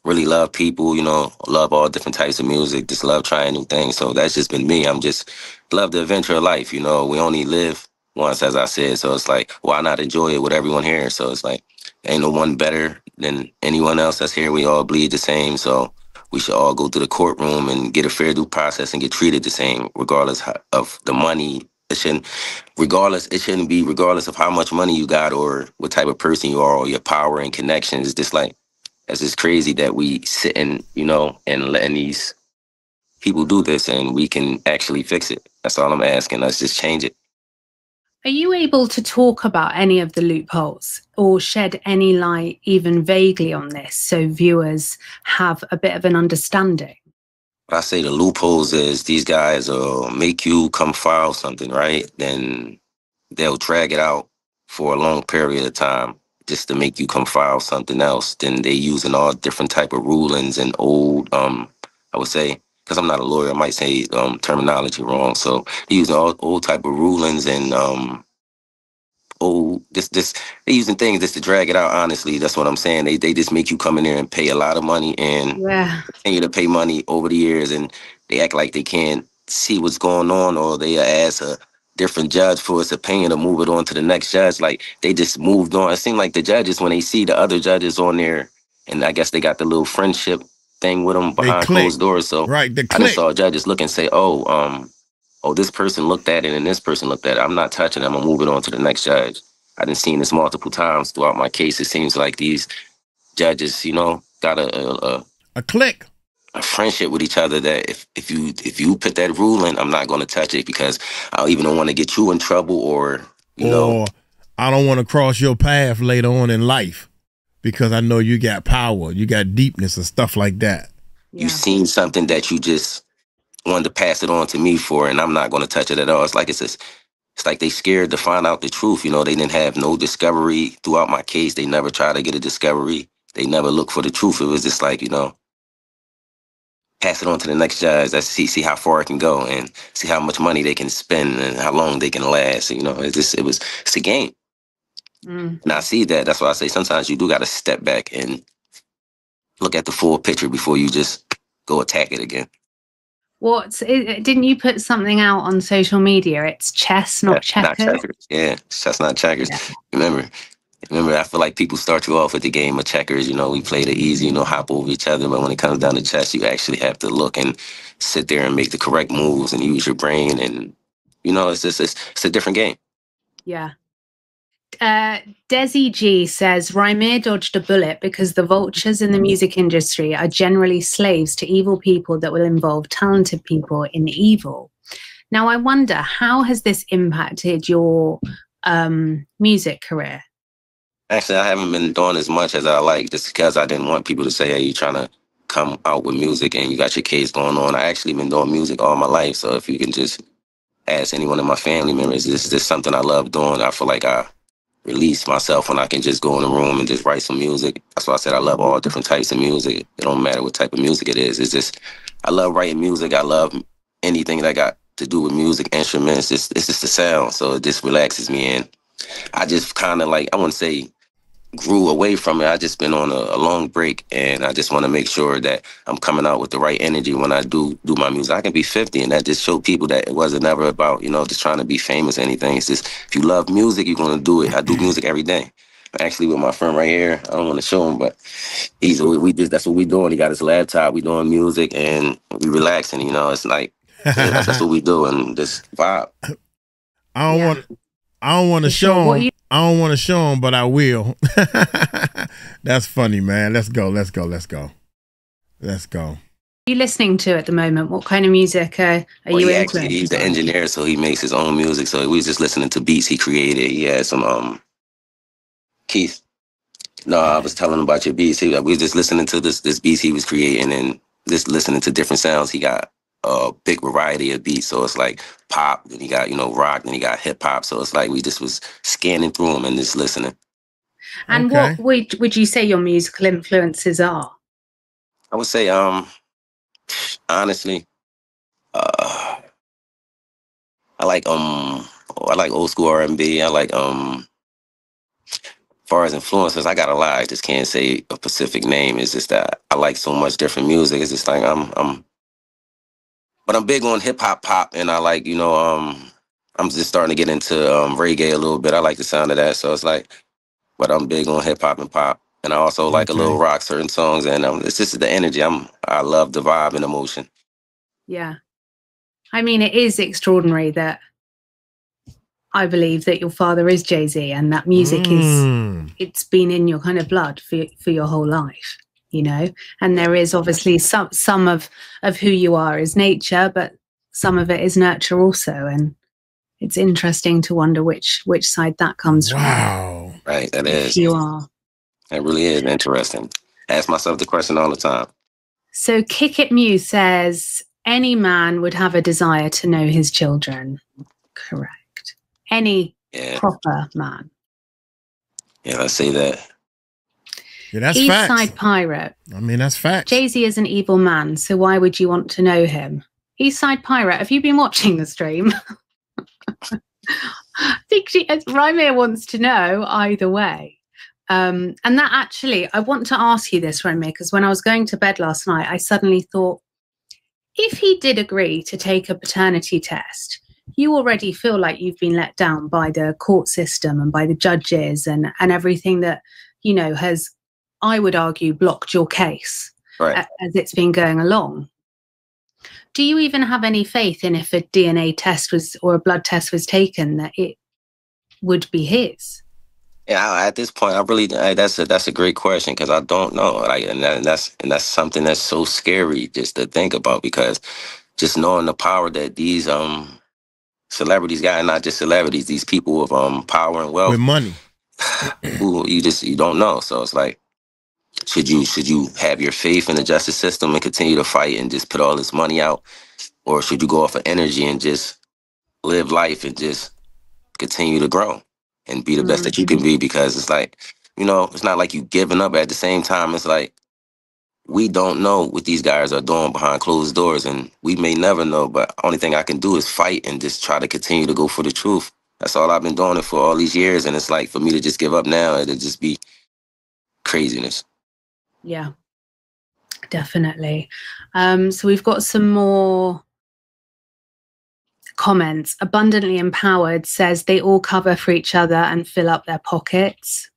really love people, you know, love all different types of music, just love trying new things. So that's just been me. I'm just love the adventure of life. You know, we only live once, as I said. So it's like, why not enjoy it with everyone here? So it's like, ain't no one better than anyone else that's here. We all bleed the same. So we should all go to the courtroom and get a fair due process and get treated the same, regardless of the money. It shouldn't be regardless of how much money you got or what type of person you are or your power and connections. It's just like, it's just crazy that we sitting, you know, and letting these people do this, and we can actually fix it. That's all I'm asking. Let's just change it. Are you able to talk about any of the loopholes or shed any light, even vaguely, on this, so viewers have a bit of an understanding? What I say the loopholes is these guys will make you come file something, right? Then they'll drag it out for a long period of time just to make you come file something else. Then they using all different type of rulings and old, I would say, because I'm not a lawyer, I might say terminology wrong. So they using all old type of rulings and they using things just to drag it out. Honestly, that's what I'm saying. They just make you come in there and pay a lot of money and continue to pay money over the years, and they act like they can't see what's going on, or they ask a different judge for its opinion to move it on to the next judge. Like, they just moved on. It seemed like the judges, when they see the other judges on there, and I guess they got the little friendship thing with them behind closed doors. So I just saw judges look and say, oh, this person looked at it and this person looked at it. I'm not touching it. I'm going to move it on to the next judge. I done seen this multiple times throughout my case. It seems like these judges, you know, got a click, a friendship with each other, that if you put that rule in, I'm not going to touch it because I don't even want to get you in trouble, or you know, I don't want to cross your path later on in life because I know you got power, you got deepness and stuff like that. You seen something that you just wanted to pass it on to me for, and I'm not going to touch it at all. It's like they scared to find out the truth. You know, they didn't have no discovery throughout my case. They never tried to get a discovery. They never looked for the truth. It was just like, you know, pass it on to the next judge. Let's see how far it can go and see how much money they can spend and how long they can last. You know, it's a game. And I see that. That's why I say sometimes you do got to step back and look at the full picture before you just go attack it again. Didn't you put something out on social media? It's chess, not checkers. Not checkers. Yeah, chess, not checkers. Yeah. Remember, I feel like people start you off with the game of checkers. You know, we play the easy, you know, hop over each other. But when it comes down to chess, you actually have to look and sit there and make the correct moves and use your brain. And, you know, it's a different game. Yeah. Desi G says Rymir dodged a bullet because the vultures in the music industry are generally slaves to evil people that will involve talented people in evil. Now, I wonder, how has this impacted your music career? Actually, I haven't been doing as much as I like, just because I didn't want people to say, hey, you're trying to come out with music and you got your case going on. I actually been doing music all my life. So if you can just ask anyone in my family members, this is something I love doing. I feel like I release myself when I can just go in the room and just write some music. That's why I said I love all different types of music. It don't matter what type of music it is. It's just, I love writing music. I love anything that got to do with music, instruments. It's just the sound. So it just relaxes me. And I just kind of like, I wouldn't say grew away from it. I just been on a long break, and I just want to make sure that I'm coming out with the right energy when I do my music. I can be 50, and that just showed people that it wasn't never about, you know, just trying to be famous or anything. It's just, if you love music, you're going to do it. I do music every day. Actually, with my friend right here, I don't want to show him, but that's what we doing. He got his laptop. We doing music, and we relaxing. You know, it's like, that's what we do, and just vibe. I don't want to show him. I don't want to show him, but I will. That's funny, man. Let's go. Are you listening to at the moment? What kind of music are you into? He's the engineer, so he makes his own music. So we was just listening to beats he created. He had some Keith. No, I was telling him about your beats. We was just listening to this beats he was creating, and just listening to different sounds he got a big variety of beats. So it's like pop, then you got, rock, then you got hip hop. So it's like we just was scanning through them and just listening. And what would you say your musical influences are? I would say, honestly, I like old school R&B. I like as far as influences, I got a lot. I just can't say a specific name. It's just that I like so much different music. It's just like but I'm big on hip hop, pop, and I like, I'm just starting to get into reggae a little bit. I like the sound of that, so it's like, but I'm big on hip hop and pop, and I also like a little rock, certain songs, and it's just the energy. I love the vibe and emotion. Yeah, I mean, it is extraordinary that I believe that your father is Jay-Z, and that music it's been in your kind of blood for your whole life, and there is obviously some of who you are is nature, but some of it is nurture also. And it's interesting to wonder which side that comes from. Wow. Right. That is. You are. That really is interesting. I ask myself the question all the time. So Kick It Mew says, any man would have a desire to know his children. Correct. Any proper man. Yeah, let's say that. Yeah, that's East facts. Side Pirate. I mean, that's facts. Jay-Z is an evil man, so why would you want to know him? East Side Pirate, have you been watching the stream? I think Rymir wants to know either way. And that actually, I want to ask you this, Rymir, because when I was going to bed last night, I suddenly thought, if he did agree to take a paternity test, you already feel like you've been let down by the court system and by the judges and everything that, has, I would argue, blocked your case as it's been going along. Do you even have any faith in if a DNA test or a blood test was taken that it would be his? Yeah, at this point, I really that's a great question, because I don't know, and that's something that's so scary just to think about, because just knowing the power that these celebrities got, and not just celebrities, these people with power and wealth with money, who you don't know. So it's like, should you have your faith in the justice system and continue to fight and just put all this money out, or should you go off of energy and just live life and just continue to grow and be the best that you can be? Because it's like, it's not like you giving up. At the same time, it's like, we don't know what these guys are doing behind closed doors, and we may never know, but only thing I can do is fight and just try to continue to go for the truth. That's all I've been doing it for all these years, and it's like, for me to just give up now, it'd just be craziness. Yeah, definitely. So we've got some more comments. Abundantly Empowered says they all cover for each other and fill up their pockets.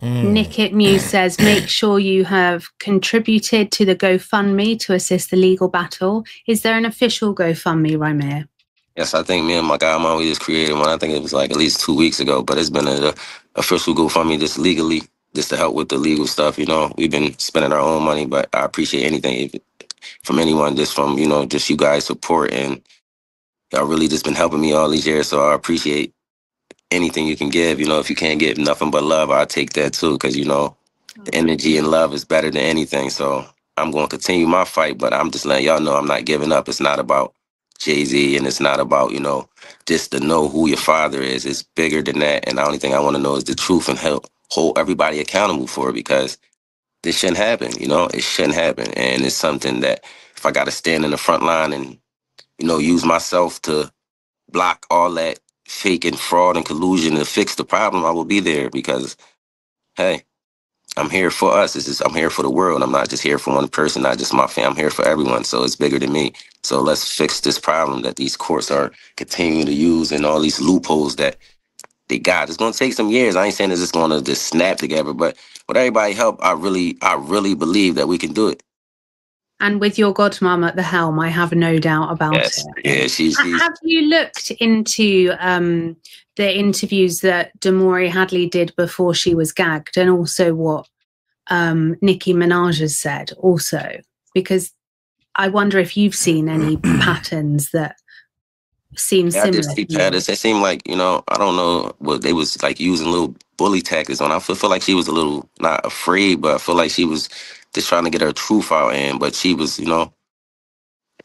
Nick It Mew says, make sure you have contributed to the GoFundMe to assist the legal battle. Is there an official GoFundMe, Rymir? Yes, I think me and my guy, we just created one. I think it was like at least 2 weeks ago, but it's been an official GoFundMe just legally, just to help with the legal stuff. We've been spending our own money, but I appreciate anything from anyone, just from, just you guys' support, and y'all really just been helping me all these years. So I appreciate anything you can give. If you can't give nothing but love, I'll take that too, because, the energy and love is better than anything. So I'm going to continue my fight, but I'm just letting y'all know I'm not giving up. It's not about Jay-Z, and it's not about, just to know who your father is. It's bigger than that, and the only thing I want to know is the truth, and help hold everybody accountable for it, because this shouldn't happen. It shouldn't happen, and it's something that if I got to stand in the front line and, use myself to block all that fake and fraud and collusion to fix the problem, I will be there, because, hey, I'm here for us. I'm here for the world. I'm not just here for one person, not just my family. I'm here for everyone. So it's bigger than me. So let's fix this problem that these courts are continuing to use, and all these loopholes that they got. It's going to take some years. I ain't saying it's just going to just snap together, but with everybody help, I really believe that we can do it. And with your godmom at the helm, I have no doubt about it. Yeah, she's... Have you looked into the interviews that Damori Hadley did before she was gagged, and also what Nicki Minaj has said also? Because I wonder if you've seen any patterns that seem similar. I just see patterns. They seem like, I don't know what they was like using little bully tactics on. I feel like she was a little, not afraid, but I feel like she was just trying to get her truth out. And but she was, you know,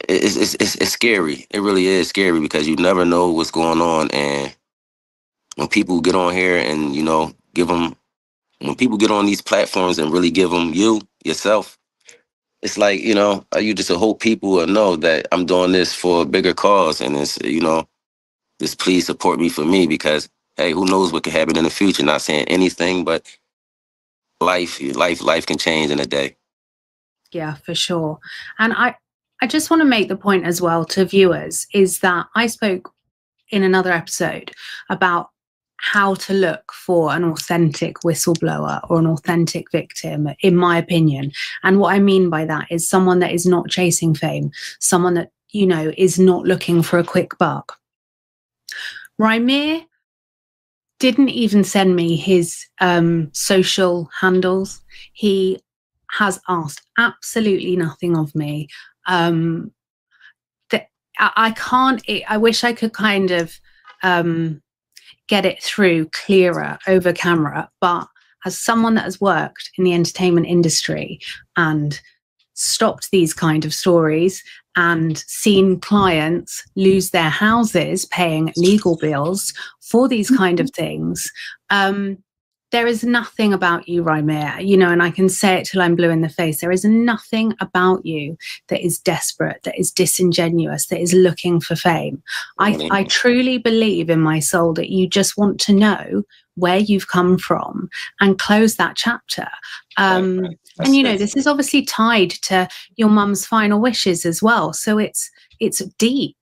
it's scary. It really is scary because you never know what's going on. And when people get on here and, you know, when people get on these platforms and really give them yourself, it's like, you know, you just hope people will know that I'm doing this for a bigger cause. And it's, you know, just please support me for me because, hey, who knows what could happen in the future? Not saying anything, but life can change in a day. Yeah, for sure. And I just want to make the point as well to viewers is that I spoke in another episode about how to look for an authentic whistleblower or an authentic victim, in my opinion. And what I mean by that is someone that is not chasing fame, someone that, you know, is not looking for a quick buck. Rymir didn't even send me his social handles. He has asked absolutely nothing of me. I can't, I wish I could kind of get it through clearer over camera, but as someone that has worked in the entertainment industry and stopped these kind of stories and seen clients lose their houses paying legal bills for these kind of things, there is nothing about you, Rymir, you know, and I can say it till I'm blue in the face. There is nothing about you that is desperate, that is disingenuous, that is looking for fame. I truly believe in my soul that you just want to know where you've come from and close that chapter. And, you know, this is obviously tied to your mum's final wishes as well. So it's deep.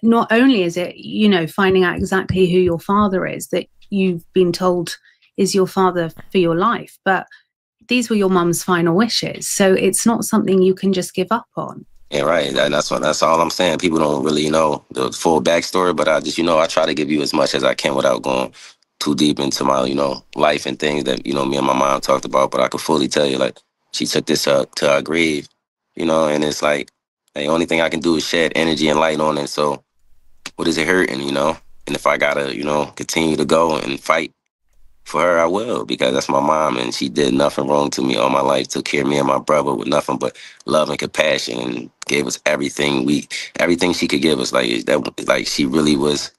Not only is it, you know, finding out exactly who your father is that you've been told is your father for your life, but these were your mum's final wishes. So it's not something you can just give up on. Yeah, right. That's all I'm saying. People don't really know the full backstory, but I just, you know, I try to give you as much as I can without going too deep into my, you know, life and things that, you know, me and my mom talked about. But I could fully tell you, like, she took this to her grave, you know, and it's like the only thing I can do is shed energy and light on it. So what is it hurting, you know? And if I gotta, you know, continue to go and fight for her, I will, because that's my mom, and she did nothing wrong to me all my life. Took care of me and my brother with nothing but love and compassion, and gave us everything she could give us. Like she really was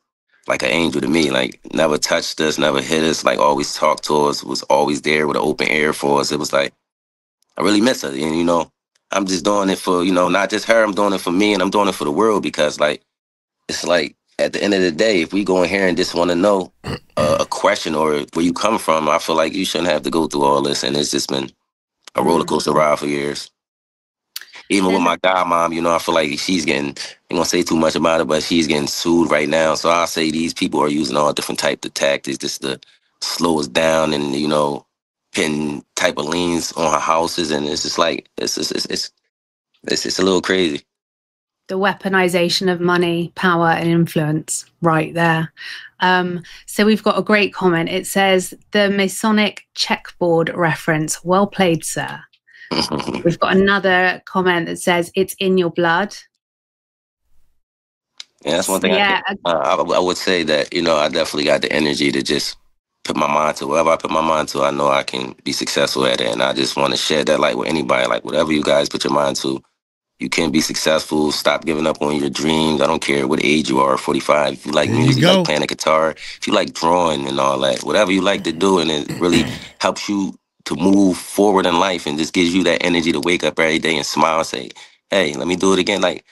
like an angel to me. Like never touched us, never hit us. Like always talked to us, was always there with an open ear for us. It was like I really miss her, and you know, I'm just doing it for, you know, not just her. I'm doing it for me, and I'm doing it for the world because like it's like at the end of the day, if we go in here and just want to know a question or where you come from, I feel like you shouldn't have to go through all this. And it's just been a roller coaster ride for years. Even with my godmom, you know, I feel like she's getting, I ain't gonna say too much about it, but she's getting sued right now. So I say these people are using all different types of tactics just to slow us down and, you know, putting type of liens on her houses. And it's just like, it's a little crazy. The weaponization of money, power, and influence right there. So we've got a great comment. It says, the Masonic checkboard reference. Well played, sir. We've got another comment that says, it's in your blood. Yeah, that's one thing. Yeah. I would say that, you know, I definitely got the energy to just put my mind to whatever I put my mind to. I know I can be successful at it. And I just want to share that light with anybody. Like whatever you guys put your mind to, you can be successful. Stop giving up on your dreams. I don't care what age you are, 45. If you like music, you like playing the guitar, if you like drawing and all that, whatever you like to do, and it really helps you to move forward in life and just gives you that energy to wake up every day and smile and say, hey, let me do it again. Like,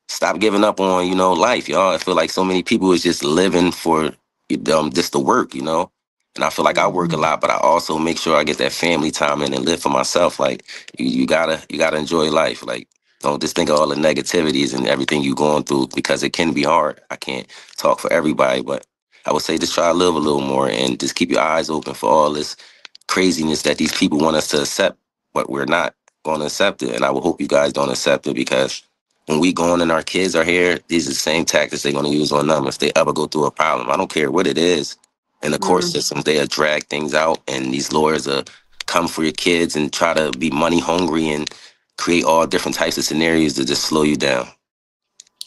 stop giving up on, you know, life, y'all. I feel like so many people is just living for just the work, you know? And I feel like I work a lot, but I also make sure I get that family time in and live for myself. Like, you gotta enjoy life. Like, don't just think of all the negativities and everything you're going through because it can be hard. I can't talk for everybody, but I would say just try to live a little more and just keep your eyes open for all this craziness that these people want us to accept, but we're not going to accept it. And I would hope you guys don't accept it because when we go on and our kids are here, these are the same tactics they're going to use on them if they ever go through a problem. I don't care what it is. In the court systems, they'll drag things out, and these lawyers will come for your kids and try to be money hungry and create all different types of scenarios to just slow you down.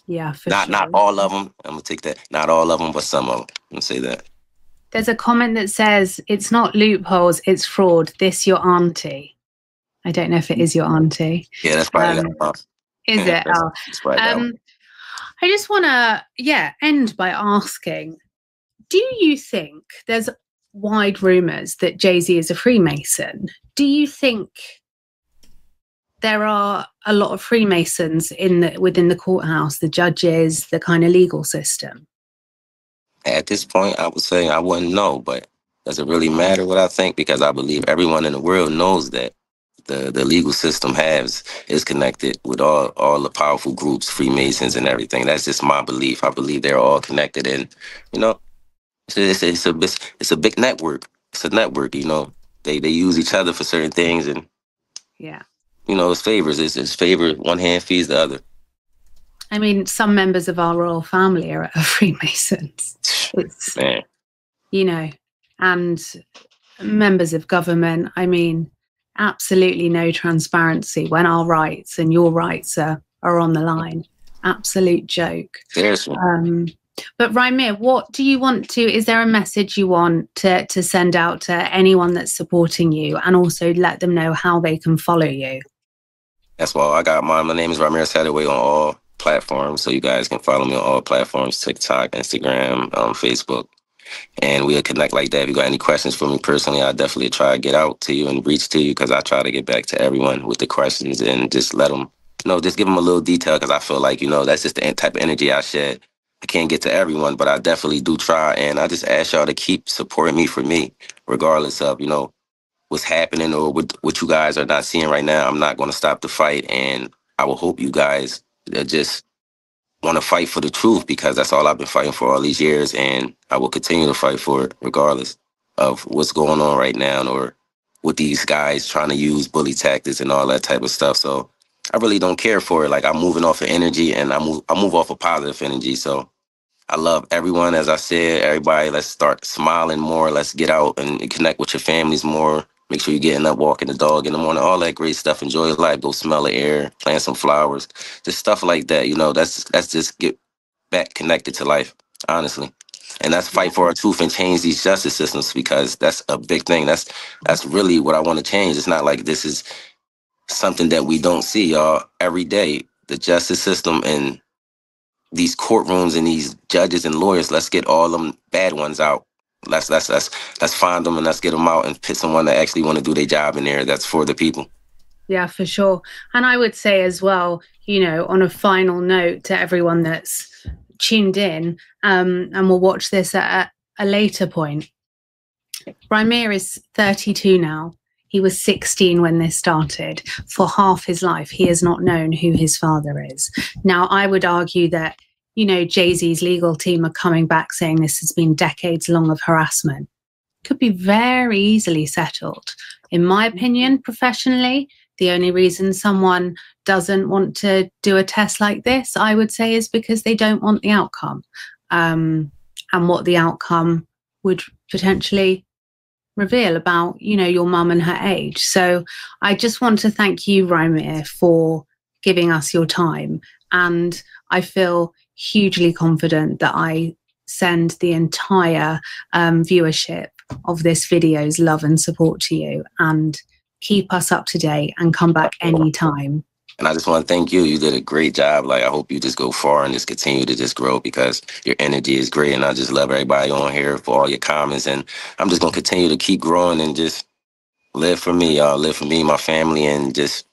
Yeah, for sure. Not all of them. I'm going to take that. Not all of them, but some of them. I'm going to say that. There's a comment that says, it's not loopholes, it's fraud. This your auntie. I don't know if it is your auntie. Yeah, that's probably that mom. Is it? Oh. That's probably that one. I just want to, end by asking, do you think there's wide rumors that Jay-Z is a Freemason? Do you think there are a lot of Freemasons within the courthouse, the judges, the kind of legal system? At this point, I would say I wouldn't know, but does it really matter what I think? Because I believe everyone in the world knows that the legal system is connected with all the powerful groups, Freemasons and everything. That's just my belief. I believe they're all connected, and it's a big network. It's a network. They use each other for certain things, and it's favors. It's favor. One hand feeds the other. I mean, some members of our royal family are Freemasons. It's, man, and members of government. I mean, absolutely no transparency when our rights and your rights are on the line. Absolute joke. Seriously. But Rymir, what do you want to, is there a message you want to send out to anyone that's supporting you, and also let them know how they can follow you? That's why I got mine. My name is Rymir Sadaway on all platforms, so you guys can follow me on all platforms: TikTok, Instagram, Facebook. And we'll connect like that. If you got any questions for me personally, I'll definitely try to get out to you and reach to you, because I try to get back to everyone with the questions and just let them, just give them a little detail, because I feel like, that's just the type of energy I shed. I can't get to everyone, but I definitely do try. And I just ask y'all to keep supporting me for me, regardless of, what's happening or what you guys are not seeing right now. I'm not going to stop the fight. And I will hope you guys just want to fight for the truth, because that's all I've been fighting for all these years, and I will continue to fight for it regardless of what's going on right now, or with these guys trying to use bully tactics and all that type of stuff. So I really don't care for it. Like, I'm moving off of energy, and I move off of positive energy. So I love everyone. As I said, everybody, let's start smiling more. Let's get out and connect with your families more. Make sure you're getting up, walking the dog in the morning, all that great stuff. Enjoy your life. Go smell the air, plant some flowers, just stuff like that. That's just get back connected to life, honestly. And that's fight for our truth and change these justice systems, because that's a big thing. That's really what I want to change. It's not like this is something that we don't see, y'all. Every day, the justice system and these courtrooms and these judges and lawyers, let's get all them bad ones out. Let's find them and let's get them out and put someone that actually want to do their job in there that's for the people. Yeah, for sure. And I would say as well, on a final note to everyone that's tuned in, and will watch this at a later point, Rymir is 32 now. He was 16 when this started. For half his life, he has not known who his father is. Now, I would argue that, Jay-Z's legal team are coming back saying this has been decades long of harassment. Could be very easily settled. In my opinion, professionally, the only reason someone doesn't want to do a test like this, I would say, is because they don't want the outcome, and what the outcome would potentially reveal about, your mum and her age. So I just want to thank you, Rymir, for giving us your time. And I feel hugely confident that I send the entire viewership of this video's love and support to you, and keep us up to date and come back anytime. And I just want to thank you. You did a great job. Like, I hope you just go far and just continue to just grow, because your energy is great. And I just love everybody on here for all your comments. And I'm just going to continue to keep growing and just live for me, y'all. Live for me, my family, and just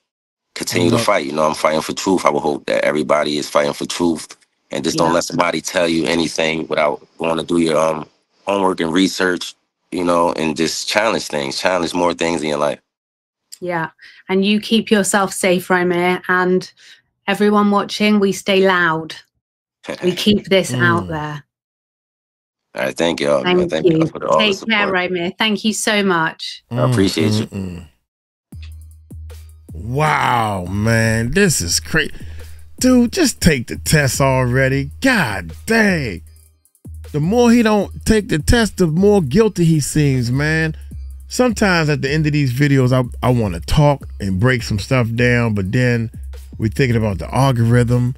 continue to fight. I'm fighting for truth. I would hope that everybody is fighting for truth. And just don't let somebody tell you anything without going to do your homework and research, and just challenge more things in your life. Yeah. And you keep yourself safe, Rymir, and everyone watching, we stay loud. We keep this out there. All right. Thank y'all. Thank you. You. For all Take care, Rymir. Thank you so much. I appreciate you. Wow, man. This is crazy. Dude, just take the test already. God dang. The more he don't take the test, the more guilty he seems, man. Sometimes at the end of these videos, I want to talk and break some stuff down, but then we're thinking about the algorithm.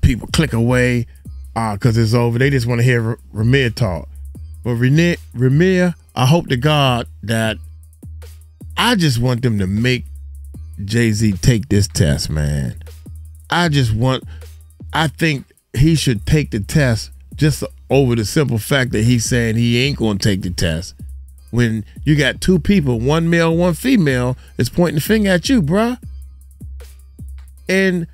People click away because it's over. They just want to hear Rymir talk. But Rymir, I hope to God that I just want them to make Jay-Z take this test, man. I think he should take the test just over the simple fact that he's saying he ain't gonna take the test. When you got two people, one male, one female, is pointing the finger at you, bruh. And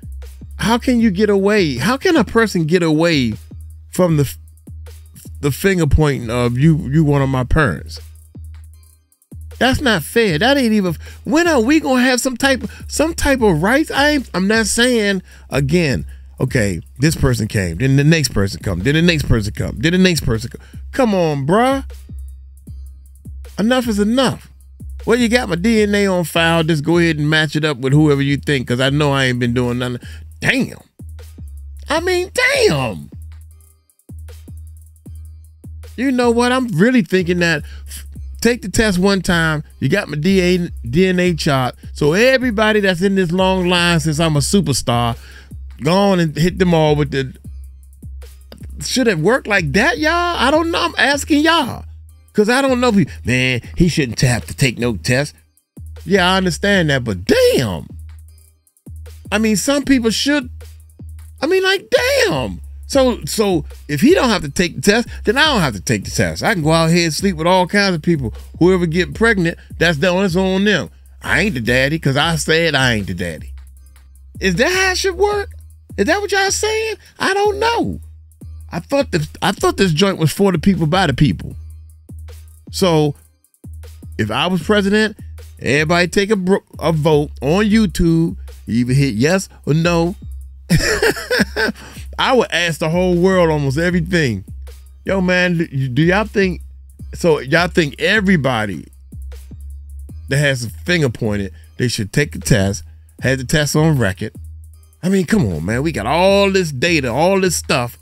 how can you get away? How can a person get away from the finger pointing of you one of my parents? That's not fair. That ain't even. When are we gonna have some type of rights? I'm not saying again. Okay, this person came, then the next person come, then the next person come, then the next person come. Come on, bruh. Enough is enough. Well, you got my DNA on file. Just go ahead and match it up with whoever you think, because I know I ain't been doing nothing. Damn. I mean, damn. You know what? I'm really thinking that take the test one time. You got my DNA chart. So everybody that's in this long line since I'm a superstar, go on and hit them all with the. Should it work like that, y'all? I don't know. I'm asking y'all. Because I don't know if he shouldn't have to take no test. Yeah, I understand that, but damn. I mean, some people should. I mean, like, damn. So if he don't have to take the test, then I don't have to take the test. I can go out here and sleep with all kinds of people. Whoever get pregnant, that's on them. I ain't the daddy because I said I ain't the daddy. Is that how it should work? Is that what y'all saying? I don't know. I thought this joint was for the people by the people. So if I was president, everybody take a vote on YouTube. You either hit yes or no. I would ask the whole world almost everything. Yo, man, do y'all think, so y'all think everybody that has a finger pointed, they should take the test, have the test on record? I mean, come on, man. We got all this data, all this stuff.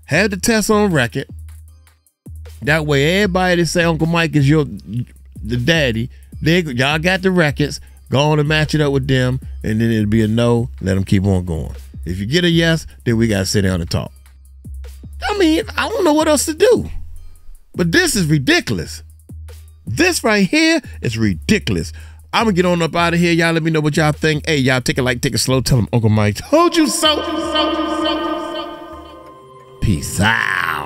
Have the test on record. That way, everybody that say Uncle Mike is the daddy, y'all got the records. Go on and match it up with them, and then it'll be a no. Let them keep on going. If you get a yes, then we got to sit down and talk. I mean, I don't know what else to do. But this is ridiculous. This right here is ridiculous. I'm going to get on up out of here. Y'all let me know what y'all think. Hey, y'all take it slow. Tell them Uncle Mike told you so. Peace out.